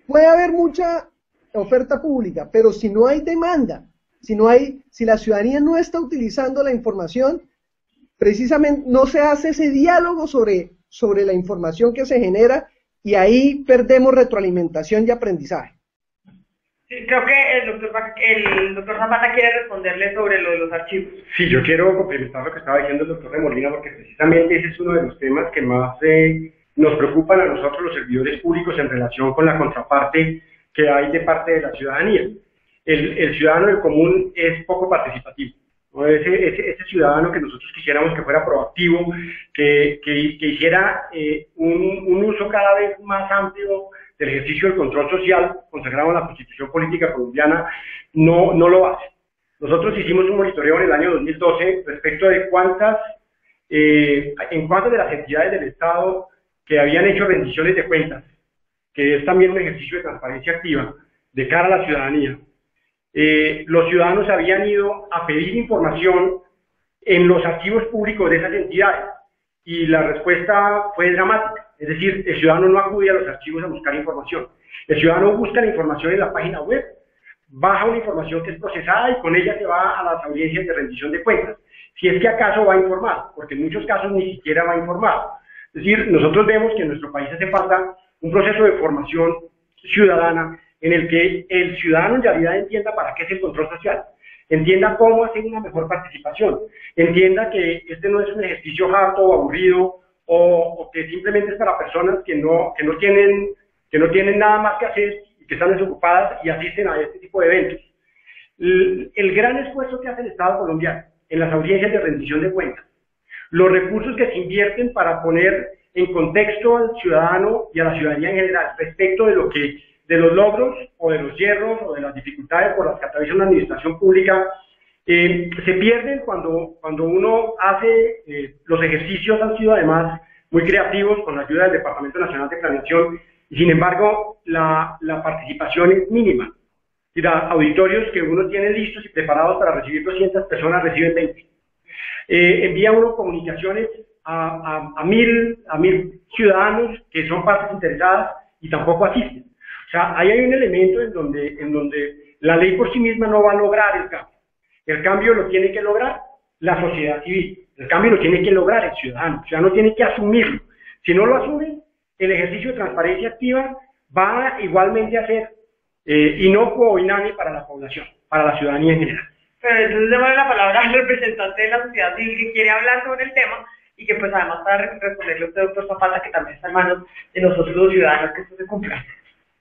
Puede haber mucha oferta pública, pero si no hay demanda, si la ciudadanía no está utilizando la información, precisamente no se hace ese diálogo sobre la información que se genera, y ahí perdemos retroalimentación y aprendizaje. Sí, creo que el doctor Zapata quiere responderle sobre lo de los archivos. Sí, yo quiero complementar lo que estaba diciendo el doctor Remolina, porque precisamente ese es uno de los temas que más nos preocupan a nosotros los servidores públicos en relación con la contraparte que hay de parte de la ciudadanía. El ciudadano del común es poco participativo, ¿no? Ese ciudadano que nosotros quisiéramos que fuera proactivo, que hiciera un uso cada vez más amplio del ejercicio del control social consagrado en la Constitución Política Colombiana, no lo hace. Nosotros hicimos un monitoreo en el año 2012 respecto de en cuántas de las entidades del Estado que habían hecho rendiciones de cuentas, que es también un ejercicio de transparencia activa de cara a la ciudadanía, los ciudadanos habían ido a pedir información en los archivos públicos de esas entidades, y la respuesta fue dramática. Es decir, el ciudadano no acude a los archivos a buscar información. El ciudadano busca la información en la página web, baja una información que es procesada y con ella se va a las audiencias de rendición de cuentas, si es que acaso va informado, porque en muchos casos ni siquiera va informado. Es decir, nosotros vemos que en nuestro país hace falta un proceso de formación ciudadana en el que el ciudadano en realidad entienda para qué es el control social, entienda cómo hacer una mejor participación, entienda que este no es un ejercicio harto o aburrido, o que simplemente es para personas que no tienen nada más que hacer y que están desocupadas y asisten a este tipo de eventos. el gran esfuerzo que hace el Estado colombiano en las audiencias de rendición de cuentas, los recursos que se invierten para poner en contexto al ciudadano y a la ciudadanía en general respecto de los logros o de los hierros o de las dificultades por las que atraviesa una administración pública, se pierden cuando uno hace, los ejercicios han sido además muy creativos con la ayuda del Departamento Nacional de Planeación, y sin embargo la participación es mínima. Y auditorios que uno tiene listos y preparados para recibir 200 personas reciben 20. Envía uno comunicaciones a mil ciudadanos que son partes interesadas y tampoco asisten. O sea, ahí hay un elemento en donde la ley por sí misma no va a lograr el cambio. El cambio lo tiene que lograr la sociedad civil, el cambio lo tiene que lograr el ciudadano tiene que asumirlo. Si no lo asume, el ejercicio de transparencia activa va igualmente a ser inocuo o inane para la población, para la ciudadanía en general. Pero entonces démosle la palabra al representante de la sociedad civil que quiere hablar sobre el tema y que pues además para responderle a usted, doctor Zapata, que también está en manos de nosotros los ciudadanos que esto se cumpla.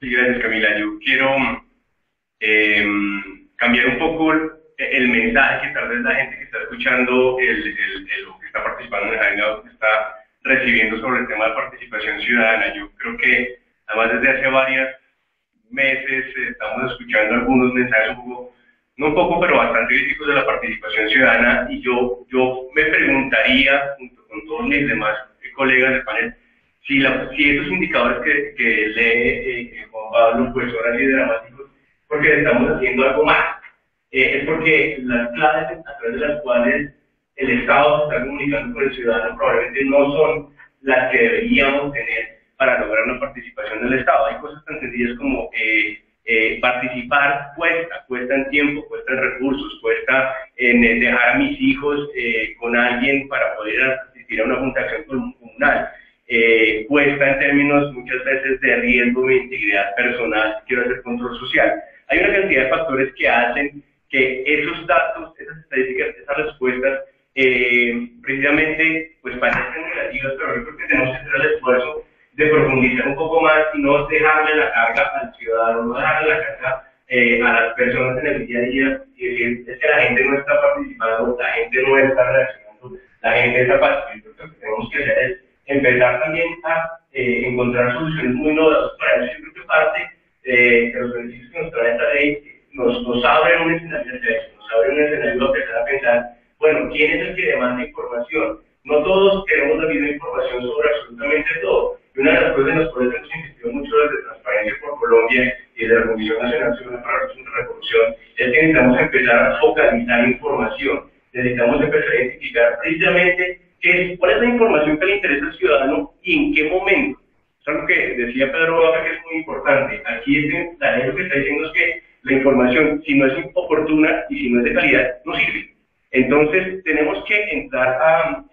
Sí, gracias Camila. Yo quiero cambiar un poco el mensaje que tal vez la gente que está escuchando, o que está participando en el Hangout, está recibiendo sobre el tema de participación ciudadana. Yo creo que además desde hace varios meses estamos escuchando algunos mensajes no un poco, pero bastante críticos de la participación ciudadana, y yo me preguntaría, junto con todos mis demás colegas del panel, si estos indicadores que lee Juan Pablo pues ahora sí dramáticos, porque estamos haciendo algo más. Es porque las claves a través de las cuales el Estado se está comunicando con el ciudadano probablemente no son las que deberíamos tener para lograr una participación del Estado. Hay cosas tan sencillas como participar cuesta en tiempo, cuesta en recursos, cuesta en dejar a mis hijos con alguien para poder asistir a una junta de acción comunal. Cuesta en términos muchas veces de riesgo de integridad personal, quiero hacer control social. Hay una cantidad de factores que hacen que esos datos, esas estadísticas, esas respuestas, precisamente, pues parecen negativas, pero yo creo que tenemos que hacer el esfuerzo de profundizar un poco más y no dejarle la carga al ciudadano, no dejarle la carga a las personas en el día a día, y decir, es que la gente no está participando, la gente no está reaccionando, la gente está participando. Lo que tenemos que hacer es empezar también a encontrar soluciones muy novedosas. Para eso yo creo que parte de los beneficios que nos trae esta ley nos abre un escenario de eso, nos abre un escenario de empezar a pensar, bueno, ¿quién es el que demanda información? No todos queremos la misma información sobre absolutamente todo. Y una de las cosas en las cuales hemos insistido mucho desde Transparencia por Colombia y de la Comisión Nacional Ciudadana para la Reducción de la Corrupción es que necesitamos empezar a focalizar información. Necesitamos empezar a identificar precisamente cuál es la información que le interesa al ciudadano y en qué momento. Es algo que decía Pedro Baja, que es muy importante. Aquí la ley lo que está diciendo es que la información, si no es oportuna y si no es de calidad, no sirve. Entonces, tenemos que entrar a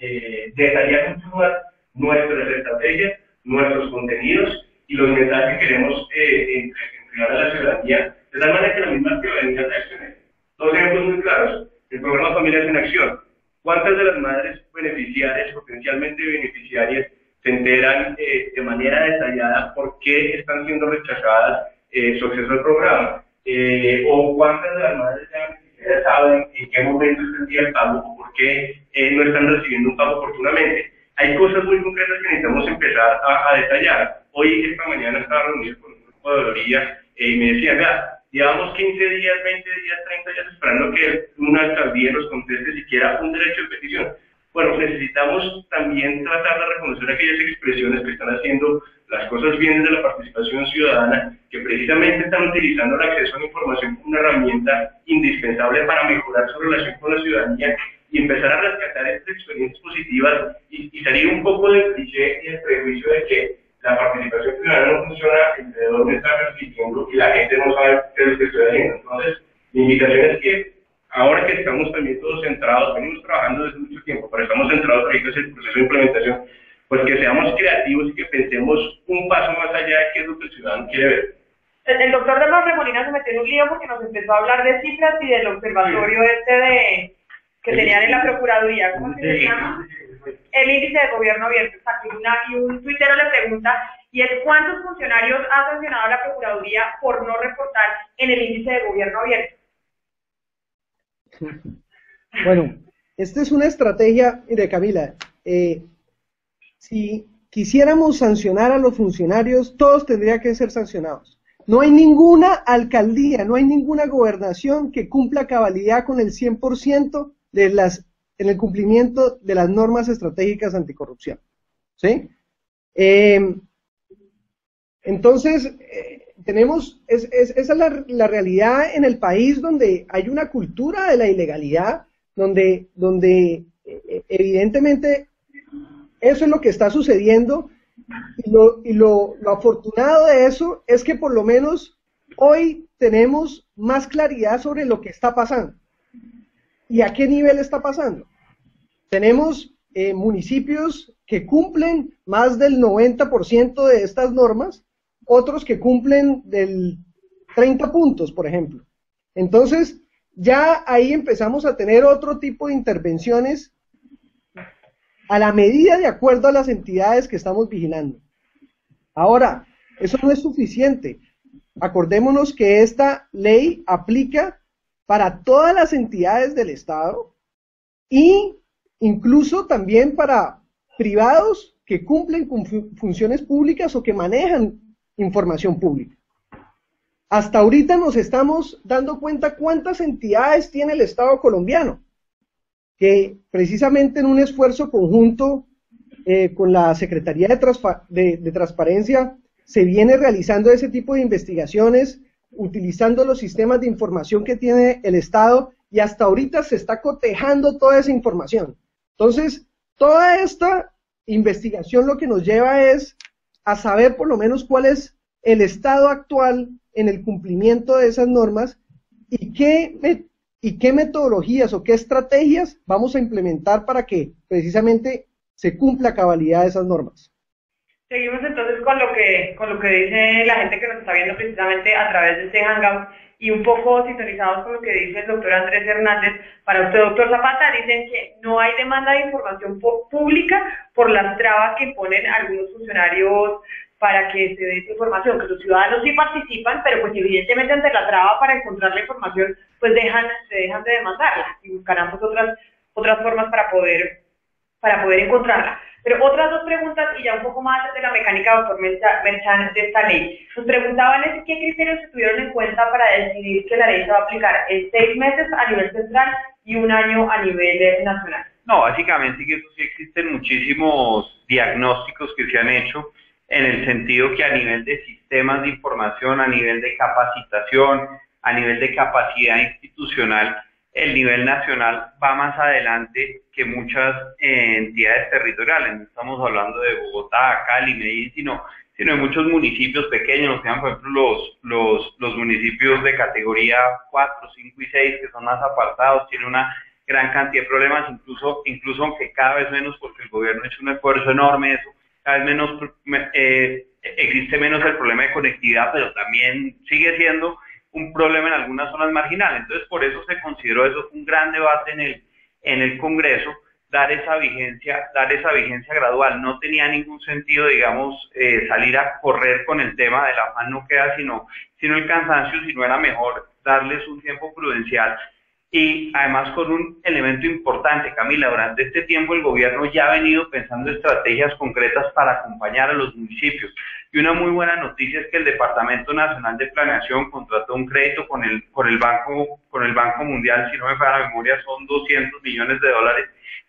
detallar mucho más nuestras estrategias, nuestros contenidos y los mensajes que queremos entregar a la ciudadanía, de tal manera que la misma ciudadanía reaccione. Dos ejemplos muy claros: el programa Familias en Acción. ¿Cuántas de las madres beneficiarias, potencialmente beneficiarias, se enteran de manera detallada por qué están siendo rechazadas su acceso al programa? ¿O cuántas de las madres ya saben en qué momento está el día del pago o por qué no están recibiendo un pago oportunamente? Hay cosas muy concretas que necesitamos empezar a detallar. Hoy, esta mañana, estaba reunido con un grupo de orilla y me decían, vea, llevamos 15 días, 20 días, 30 días esperando que una alcaldía nos conteste siquiera un derecho de petición. Bueno, necesitamos también tratar de reconocer aquellas expresiones que están haciendo las cosas bien desde la participación ciudadana, que precisamente están utilizando el acceso a la información como una herramienta indispensable para mejorar su relación con la ciudadanía y empezar a rescatar estas experiencias positivas y salir un poco del cliché y del prejuicio de que la participación ciudadana no funciona entre dónde está repitiendo y la gente no sabe qué es lo que estoy haciendo. Entonces, mi invitación es que ahora que estamos también todos centrados, venimos trabajando desde mucho tiempo, pero estamos centrados en el proceso de implementación, pues que seamos creativos y que pensemos un paso más allá de qué es lo que el ciudadano quiere ver. El doctor de Los Molina se metió en un lío porque nos empezó a hablar de cifras y del observatorio que tenían en la Procuraduría, ¿cómo se llama? El índice de gobierno abierto. Y un tuitero le pregunta, ¿y es cuántos funcionarios ha sancionado la Procuraduría por no reportar en el índice de gobierno abierto? Bueno, esta es una estrategia, mire Camila, si quisiéramos sancionar a los funcionarios, todos tendrían que ser sancionados. No hay ninguna alcaldía, no hay ninguna gobernación que cumpla cabalidad con el 100% en el cumplimiento de las normas estratégicas anticorrupción. ¿Sí? Entonces, esa es la realidad en el país, donde hay una cultura de la ilegalidad, donde evidentemente eso es lo que está sucediendo, y lo afortunado de eso es que por lo menos hoy tenemos más claridad sobre lo que está pasando y a qué nivel está pasando. Tenemos municipios que cumplen más del 90% de estas normas, otros que cumplen del 30 puntos, por ejemplo. Entonces, ya ahí empezamos a tener otro tipo de intervenciones a la medida de acuerdo a las entidades que estamos vigilando. Ahora, eso no es suficiente. Acordémonos que esta ley aplica para todas las entidades del Estado y incluso también para privados que cumplen con funciones públicas o que manejan información pública. Hasta ahorita nos estamos dando cuenta cuántas entidades tiene el Estado colombiano, que precisamente en un esfuerzo conjunto con la Secretaría de Transparencia se viene realizando ese tipo de investigaciones, utilizando los sistemas de información que tiene el Estado, y hasta ahorita se está cotejando toda esa información. Entonces, toda esta investigación lo que nos lleva es a saber por lo menos cuál es el estado actual en el cumplimiento de esas normas y qué metodologías o qué estrategias vamos a implementar para que precisamente se cumpla a cabalidad de esas normas. Seguimos entonces con lo que dice la gente que nos está viendo precisamente a través de este Hangout, y un poco sintonizados con lo que dice el doctor Andrés Hernández. Para usted, doctor Zapata, dicen que no hay demanda de información pública por las trabas que ponen algunos funcionarios para que se dé esa información, que los ciudadanos sí participan, pero pues evidentemente ante la traba para encontrar la información, pues se dejan de demandarla y buscarán pues otras formas para poder encontrarla. Pero otras dos preguntas, y ya un poco más de la mecánica, doctor Merchan, de esta ley. Nos preguntaban qué criterios se tuvieron en cuenta para decidir que la ley se va a aplicar en 6 meses a nivel central y 1 año a nivel nacional. No, básicamente que sí existen muchísimos diagnósticos que se han hecho, en el sentido que a nivel de sistemas de información, a nivel de capacitación, a nivel de capacidad institucional, el nivel nacional va más adelante que muchas entidades territoriales. No estamos hablando de Bogotá, Cali, Medellín, sino de muchos municipios pequeños. Nos quedan, por ejemplo, los municipios de categoría 4, 5 y 6, que son más apartados, tienen una gran cantidad de problemas, incluso aunque cada vez menos, porque el gobierno ha hecho un esfuerzo enorme, eso, cada vez menos existe menos el problema de conectividad, pero también sigue siendo un problema en algunas zonas marginales. Entonces, por eso se consideró eso un gran debate en el Congreso, dar esa vigencia gradual. No tenía ningún sentido, digamos, salir a correr con el tema del afán no queda sino el cansancio, sino era mejor darles un tiempo prudencial. Y además con un elemento importante, Camila, durante este tiempo el gobierno ya ha venido pensando estrategias concretas para acompañar a los municipios. Y una muy buena noticia es que el Departamento Nacional de Planeación contrató un crédito con el Banco Mundial, si no me falla la memoria, son $200 millones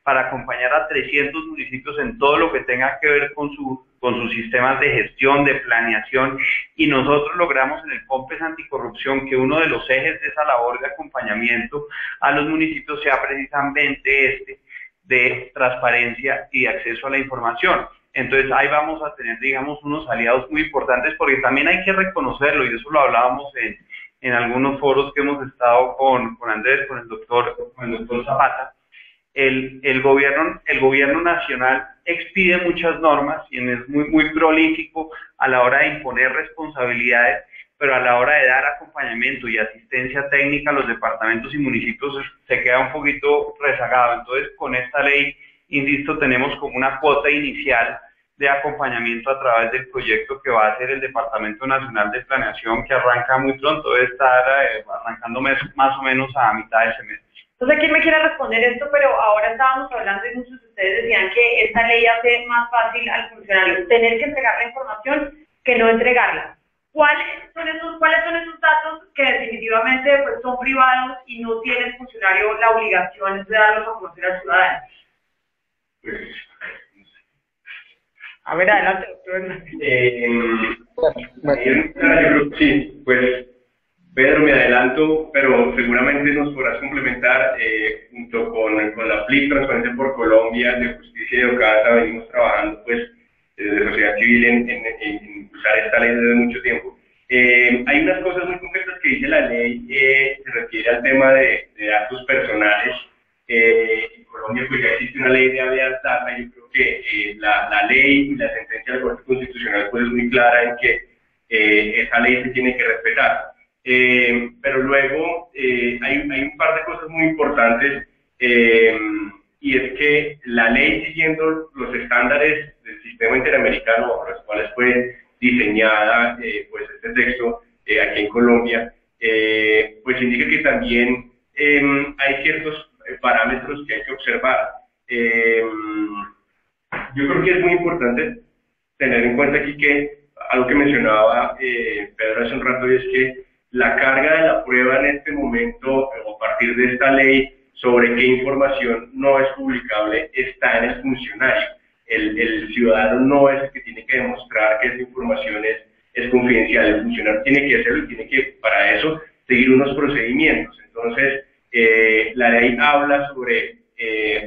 para acompañar a 300 municipios en todo lo que tenga que ver con sus sistemas de gestión, de planeación, y nosotros logramos en el COMPES Anticorrupción que uno de los ejes de esa labor de acompañamiento a los municipios sea precisamente de transparencia y de acceso a la información. Entonces ahí vamos a tener, digamos, unos aliados muy importantes, porque también hay que reconocerlo, y eso lo hablábamos en algunos foros que hemos estado con Andrés, con el doctor Zapata. El gobierno nacional expide muchas normas y es muy prolífico a la hora de imponer responsabilidades, pero a la hora de dar acompañamiento y asistencia técnica a los departamentos y municipios se queda un poquito rezagado. Entonces, con esta ley, insisto, tenemos como una cuota inicial de acompañamiento a través del proyecto que va a hacer el Departamento Nacional de Planeación, que arranca muy pronto, debe estar arrancando más o menos a mitad de semestre. No sé quién me quiere responder esto, pero ahora estábamos hablando y muchos de ustedes decían que esta ley hace más fácil al funcionario tener que entregar la información que no entregarla. ¿Cuáles son esos datos que definitivamente pues, son privados y no tiene el funcionario la obligación de darlos a conocer al ciudadano? A ver, adelante, doctor. Sí, pues Pedro, me adelanto, pero seguramente nos podrás complementar junto con la FLIC, Transparencia por Colombia, de Justicia y de Ocasa, venimos trabajando pues desde sociedad civil en impulsar esta ley desde mucho tiempo. Hay unas cosas muy concretas que dice la ley, se refiere al tema de datos personales. En Colombia pues ya existe una ley de habeas data, yo creo que la ley y la sentencia de la Corte Constitucional pues es muy clara en que esa ley se tiene que respetar. Pero luego hay un par de cosas muy importantes y es que la ley, siguiendo los estándares del sistema interamericano bajo los cuales fue diseñada pues este texto aquí en Colombia, pues indica que también hay ciertos parámetros que hay que observar. Yo creo que es muy importante tener en cuenta aquí que algo que mencionaba Pedro hace un rato, y es que la carga de la prueba en este momento, a partir de esta ley, sobre qué información no es publicable, está en el funcionario. El ciudadano no es el que tiene que demostrar que esa información es confidencial. El funcionario tiene que hacerlo y tiene que, para eso, seguir unos procedimientos. Entonces, la ley habla sobre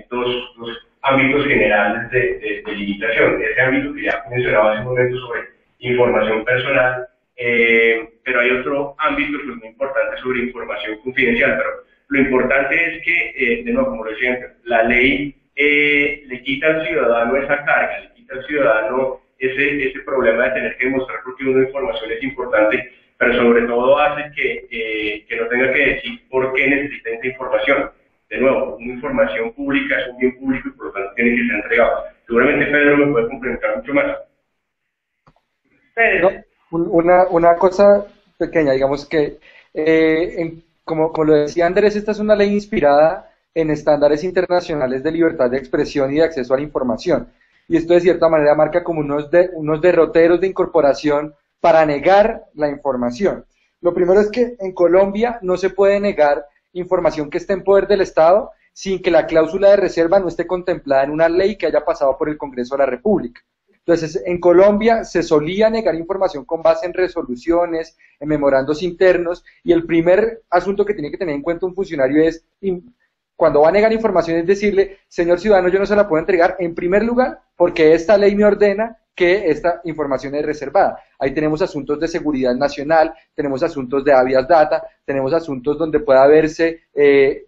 dos ámbitos generales de limitación. Ese ámbito que ya mencionaba hace un momento sobre información personal, pero hay otro ámbito pues, muy importante sobre información confidencial. Pero lo importante es que, de nuevo, como lo decía antes, la ley le quita al ciudadano esa carga, le quita al ciudadano ese problema de tener que demostrar por qué una información es importante, pero sobre todo hace que no tenga que decir por qué necesita esa información. De nuevo, una información pública es un bien público y por lo tanto tiene que ser entregado. Seguramente Pedro me puede complementar mucho más. Pedro. Una cosa pequeña, digamos que, como lo decía Andrés, esta es una ley inspirada en estándares internacionales de libertad de expresión y de acceso a la información. Y esto de cierta manera marca como unos derroteros de incorporación para negar la información. Lo primero es que en Colombia no se puede negar información que esté en poder del Estado sin que la cláusula de reserva no esté contemplada en una ley que haya pasado por el Congreso de la República. Entonces, en Colombia se solía negar información con base en resoluciones, en memorandos internos, y el primer asunto que tiene que tener en cuenta un funcionario es, cuando va a negar información, es decirle, señor ciudadano, yo no se la puedo entregar, en primer lugar, porque esta ley me ordena que esta información es reservada. Ahí tenemos asuntos de seguridad nacional, tenemos asuntos de habeas data, tenemos asuntos donde pueda verse,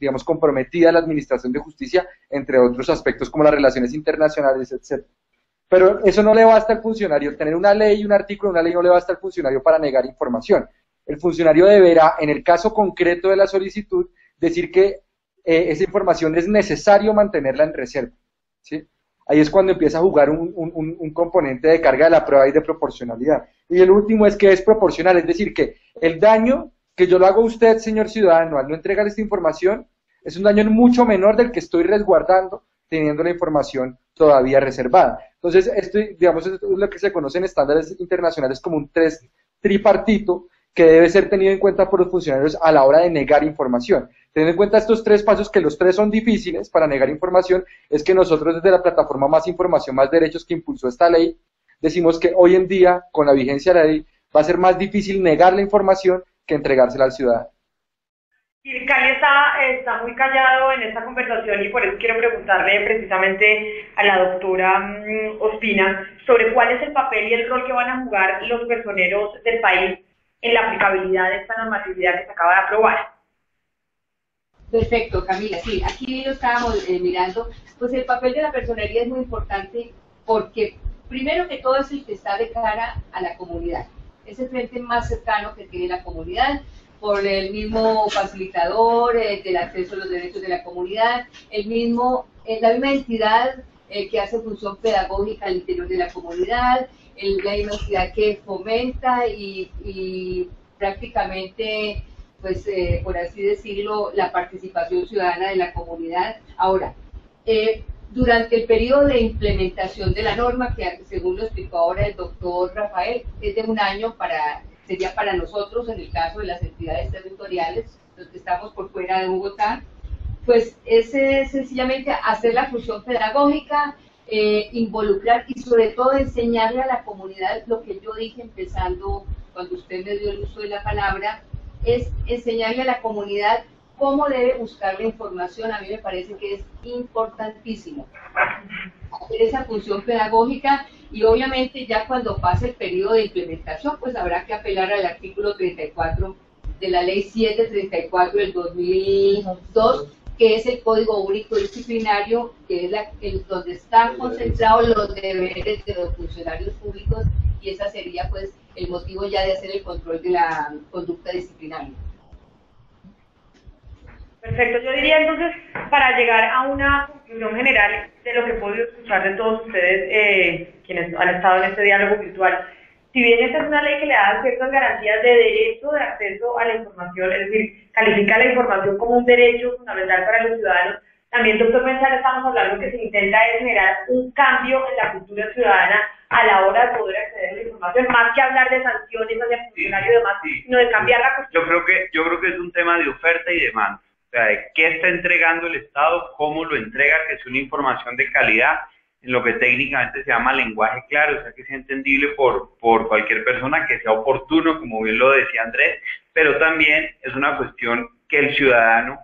digamos, comprometida la administración de justicia, entre otros aspectos como las relaciones internacionales, etc. Pero eso no le basta al funcionario, tener una ley, un artículo, una ley no le basta al funcionario para negar información. El funcionario deberá, en el caso concreto de la solicitud, decir que esa información es necesario mantenerla en reserva, ¿sí? Ahí es cuando empieza a jugar un componente de carga de la prueba y de proporcionalidad. Y el último es que es proporcional, es decir, que el daño que yo lo hago a usted, señor ciudadano, al no entregar esta información, es un daño mucho menor del que estoy resguardando teniendo la información todavía reservada. Entonces, esto, digamos, es lo que se conoce en estándares internacionales como un tripartito que debe ser tenido en cuenta por los funcionarios a la hora de negar información. Teniendo en cuenta estos tres pasos, que los tres son difíciles para negar información, es que nosotros desde la plataforma Más Información, Más Derechos, que impulsó esta ley, decimos que hoy en día, con la vigencia de la ley, va a ser más difícil negar la información que entregársela al ciudadano. Y Cali está muy callado en esta conversación y por eso quiero preguntarle precisamente a la doctora Ospina sobre cuál es el papel y el rol que van a jugar los personeros del país en la aplicabilidad de esta normatividad que se acaba de aprobar. Perfecto, Camila. Sí, aquí lo estábamos mirando. Pues el papel de la personería es muy importante porque, primero que todo, es el que está de cara a la comunidad. Es el frente más cercano que tiene la comunidad, por el mismo facilitador del acceso a los derechos de la comunidad, la misma entidad que hace función pedagógica al interior de la comunidad, la misma entidad que fomenta y prácticamente pues, por así decirlo, la participación ciudadana de la comunidad. Ahora, durante el periodo de implementación de la norma, que según lo explicó ahora el doctor Rafael, es de un año sería para nosotros, en el caso de las entidades territoriales, los que estamos por fuera de Bogotá, pues es sencillamente hacer la función pedagógica, involucrar y sobre todo enseñarle a la comunidad lo que yo dije empezando cuando usted me dio el uso de la palabra, es enseñarle a la comunidad cómo debe buscar la información. A mí me parece que es importantísimo hacer esa función pedagógica, y obviamente ya cuando pase el periodo de implementación, pues habrá que apelar al artículo 34 de la ley 734 del 2002, que es el Código Único Disciplinario, que es donde están concentrados los deberes de los funcionarios públicos, y ese sería pues el motivo ya de hacer el control de la conducta disciplinaria. Perfecto, yo diría entonces, para llegar a una conclusión general de lo que he podido escuchar de todos ustedes, quienes han estado en este diálogo virtual, si bien esta es una ley que le da ciertas garantías de derecho de acceso a la información, es decir, califica la información como un derecho fundamental para los ciudadanos, también, doctor Mensah, estamos hablando que se intenta es generar un cambio en la cultura ciudadana a la hora de poder acceder a la información, más que hablar de sanciones hacia el funcionario y demás, sino de cambiar la cultura. Yo creo que es un tema de oferta y demanda. O sea, de qué está entregando el Estado, cómo lo entrega, que es una información de calidad, en lo que técnicamente se llama lenguaje claro, o sea, que sea entendible por cualquier persona, que sea oportuno, como bien lo decía Andrés, pero también es una cuestión que el ciudadano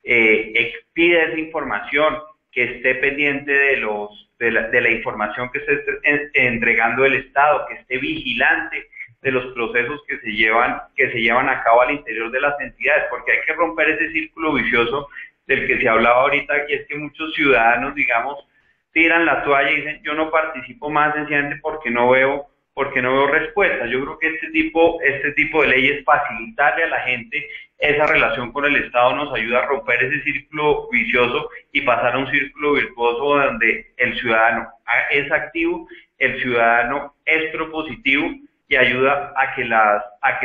expida esa información, que esté pendiente de la información que esté entregando el Estado, que esté vigilante de los procesos que se llevan a cabo al interior de las entidades, porque hay que romper ese círculo vicioso del que se hablaba ahorita, y es que muchos ciudadanos, digamos, tiran la toalla y dicen, yo no participo más sencillamente porque no veo respuestas. Yo creo que este tipo de leyes, facilitarle a la gente esa relación con el Estado, nos ayuda a romper ese círculo vicioso y pasar a un círculo virtuoso donde el ciudadano es activo, el ciudadano es propositivo y ayuda a que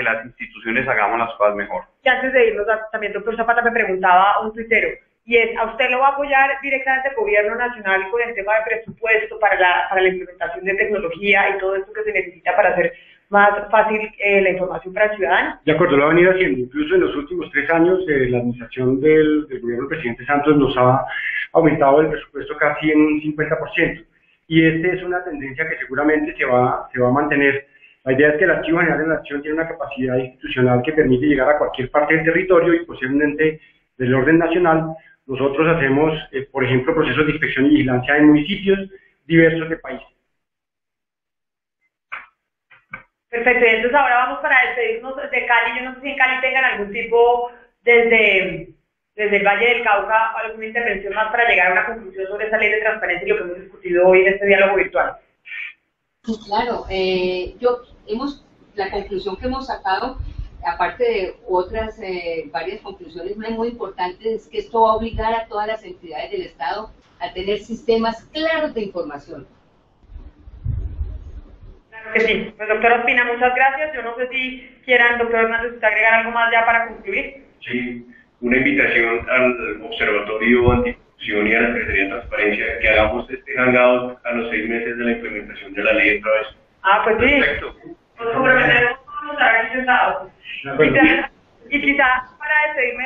las instituciones hagamos las cosas mejor. Y antes de irnos, también doctor Zapata me preguntaba a un tuitero, y es, ¿a usted lo va a apoyar directamente el gobierno nacional con el tema de presupuesto para la implementación de tecnología y todo esto que se necesita para hacer más fácil la información para el ciudadano? De acuerdo, lo ha venido haciendo. Incluso en los últimos 3 años, la administración del gobierno del presidente Santos nos ha aumentado el presupuesto casi en un 50%. Y esta es una tendencia que seguramente se va a mantener. La idea es que el Archivo General de la Nación tiene una capacidad institucional que permite llegar a cualquier parte del territorio, y por ser un ente del orden nacional, nosotros hacemos, por ejemplo, procesos de inspección y vigilancia en municipios diversos del país. Perfecto, entonces ahora vamos para despedirnos de Cali. Yo no sé si en Cali tengan algún tipo, desde el Valle del Cauca, alguna intervención más para llegar a una conclusión sobre esa ley de transparencia y lo que hemos discutido hoy en este diálogo virtual. Sí, claro, la conclusión que hemos sacado, aparte de otras varias conclusiones muy importantes, es que esto va a obligar a todas las entidades del Estado a tener sistemas claros de información. Claro que sí. Pues doctora Ospina, muchas gracias. Yo no sé si quieran, doctor Hernández, usted agregar algo más ya para concluir. Sí, una invitación al Observatorio Anticorrupción y a la Secretaría de Transparencia que hagamos este hangout a los 6 meses de la implementación de la ley otra vez. Ah, pues sí. Perfecto. Pues seguramente vamos a estar aquí sentados. Y quizá para despedirme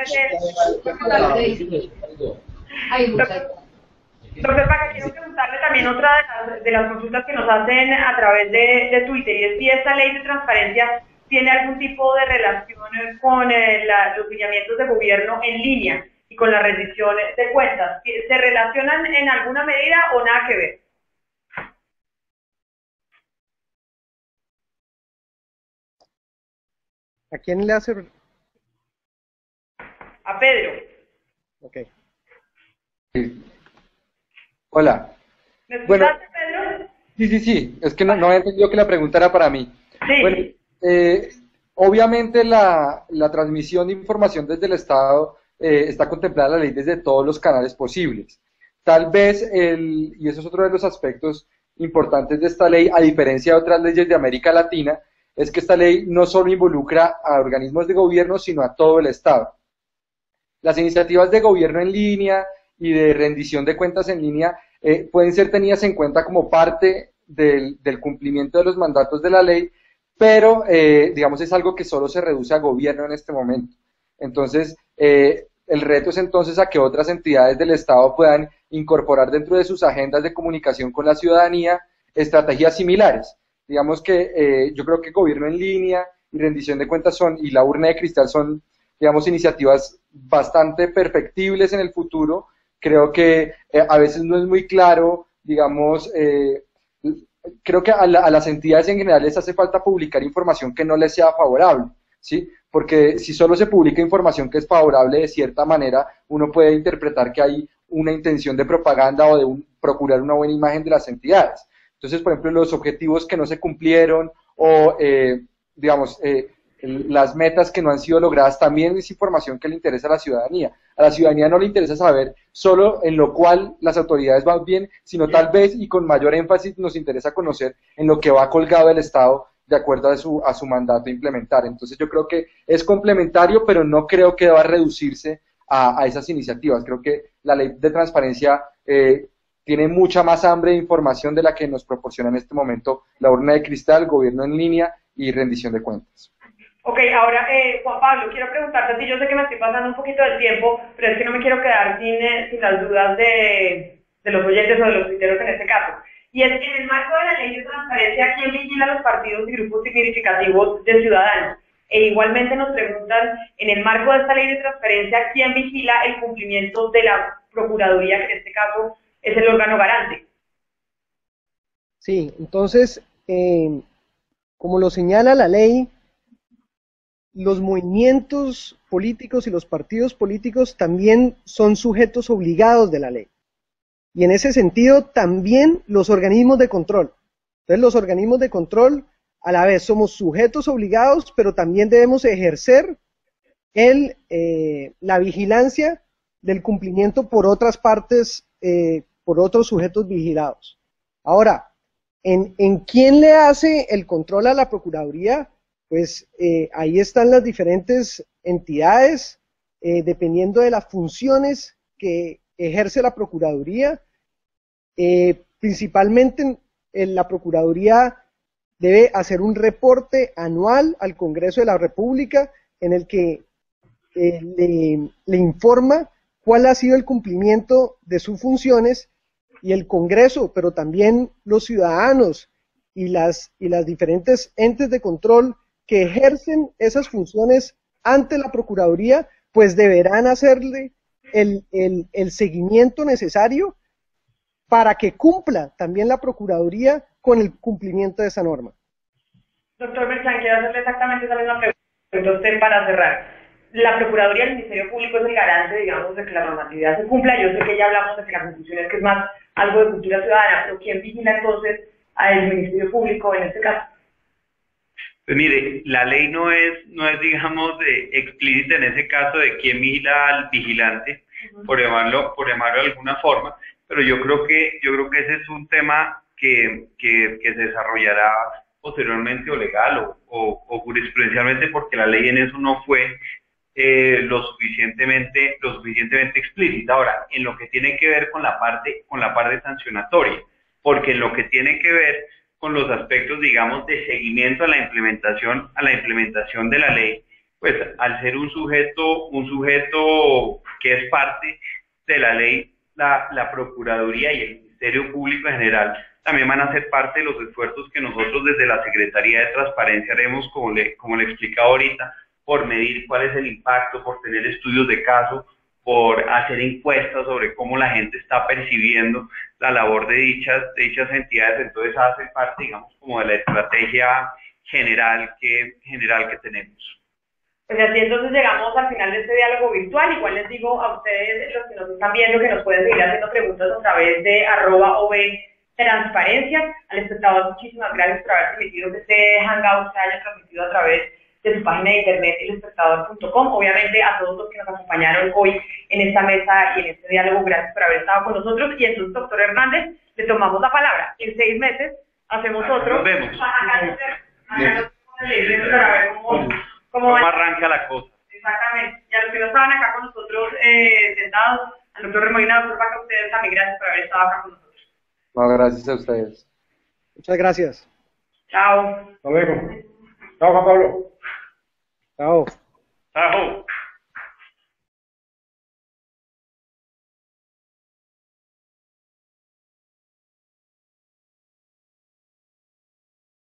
doctor Paca, quiero preguntarle también otra de las consultas que nos hacen a través de Twitter, y es si esta ley de transparencia tiene algún tipo de relación con los lineamientos de gobierno en línea y con la rendición de cuentas. ¿Se relacionan en alguna medida o nada que ver? ¿A quién le hace? A Pedro. Ok. Sí. Hola. ¿Me escuchaste, Pedro? Sí. Es que no había entendido que la pregunta era para mí. Sí. Bueno, obviamente la transmisión de información desde el Estado está contemplada en la ley desde todos los canales posibles. Tal vez, y eso es otro de los aspectos importantes de esta ley, a diferencia de otras leyes de América Latina, es que esta ley no solo involucra a organismos de gobierno, sino a todo el Estado. Las iniciativas de gobierno en línea y de rendición de cuentas en línea pueden ser tenidas en cuenta como parte del cumplimiento de los mandatos de la ley, pero digamos es algo que solo se reduce a gobierno en este momento. Entonces, el reto es entonces a que otras entidades del Estado puedan incorporar dentro de sus agendas de comunicación con la ciudadanía estrategias similares. Digamos que yo creo que gobierno en línea y rendición de cuentas y la urna de cristal son, digamos, iniciativas bastante perfectibles en el futuro. Creo que a veces no es muy claro, digamos, creo que a las entidades en general les hace falta publicar información que no les sea favorable, ¿sí? Porque si solo se publica información que es favorable de cierta manera, uno puede interpretar que hay una intención de propaganda o de procurar una buena imagen de las entidades. Entonces, por ejemplo, los objetivos que no se cumplieron o, digamos, las metas que no han sido logradas también es información que le interesa a la ciudadanía. A la ciudadanía no le interesa saber solo en lo cual las autoridades van bien, sino tal vez y con mayor énfasis nos interesa conocer en lo que va colgado el Estado de acuerdo a su mandato a implementar. Entonces yo creo que es complementario, pero no creo que deba reducirse a esas iniciativas. Creo que la ley de transparencia tiene mucha más hambre de información de la que nos proporciona en este momento la urna de cristal, gobierno en línea y rendición de cuentas. Ok, ahora, Juan Pablo, quiero preguntarte a ti, yo sé que me estoy pasando un poquito del tiempo, pero es que no me quiero quedar sin las dudas de los oyentes o de los tuiteros en este caso. Y es que en el marco de la ley de transparencia, ¿quién vigila los partidos y grupos significativos de ciudadanos? E igualmente nos preguntan, en el marco de esta ley de transparencia, ¿quién vigila el cumplimiento de la Procuraduría, que en este caso es el órgano garante? Sí, entonces, como lo señala la ley, los movimientos políticos y los partidos políticos también son sujetos obligados de la ley. Y en ese sentido también los organismos de control. Entonces los organismos de control a la vez somos sujetos obligados, pero también debemos ejercer la vigilancia del cumplimiento por otras partes, por otros sujetos vigilados. Ahora, ¿en quién le hace el control a la Procuraduría? Pues ahí están las diferentes entidades, dependiendo de las funciones que ejerce la Procuraduría. Principalmente la Procuraduría debe hacer un reporte anual al Congreso de la República en el que le informa cuál ha sido el cumplimiento de sus funciones, y el Congreso, pero también los ciudadanos y las diferentes entes de control que ejercen esas funciones ante la Procuraduría, pues deberán hacerle el seguimiento necesario para que cumpla también la Procuraduría con el cumplimiento de esa norma. Doctor Merchan, quiero hacerle exactamente esa misma pregunta a usted para cerrar. La Procuraduría del Ministerio Público es el garante, digamos, de que la normatividad se cumpla. Yo sé que ya hablamos de que la Constitución es que es más algo de cultura ciudadana, pero ¿quién vigila entonces al Ministerio Público en este caso? Pues mire, la ley no es digamos, explícita en ese caso de quién vigila al vigilante, por llamarlo de alguna forma, pero yo creo que ese es un tema que se desarrollará posteriormente o legal o jurisprudencialmente, porque la ley en eso no fue lo suficientemente explícita. Ahora, en lo que tiene que ver con la parte sancionatoria, porque en lo que tiene que ver con los aspectos, digamos, de seguimiento a la implementación de la ley, pues al ser un sujeto que es parte de la ley, la Procuraduría y el Ministerio Público en general también van a ser parte de los esfuerzos que nosotros desde la Secretaría de Transparencia haremos, como le explicaba ahorita, por medir cuál es el impacto, por tener estudios de caso, por hacer encuestas sobre cómo la gente está percibiendo la labor de dichas entidades. Entonces hace parte, digamos, como de la estrategia general que tenemos. Pues así entonces llegamos al final de este diálogo virtual. Igual les digo a ustedes, los que nos están viendo, que nos pueden seguir haciendo preguntas a través de @OB-transparencia. Al espectador, muchísimas gracias por haber permitido que este Hangout se haya transmitido a través de su página de internet, elespectador.com. Obviamente a todos los que nos acompañaron hoy en esta mesa y en este diálogo, gracias por haber estado con nosotros. Y entonces, doctor Hernández, le tomamos la palabra. En 6 meses hacemos otro. Nos vemos. leyes para ver cómo ¿Cómo arranca la cosa? Exactamente. Y a los que no estaban acá con nosotros sentados, al doctor Remolina, doctor Vaca, ustedes también gracias por haber estado acá con nosotros. No, gracias a ustedes. Muchas gracias. Chao. Hasta luego. Chao, Juan Pablo. Chao. Chao.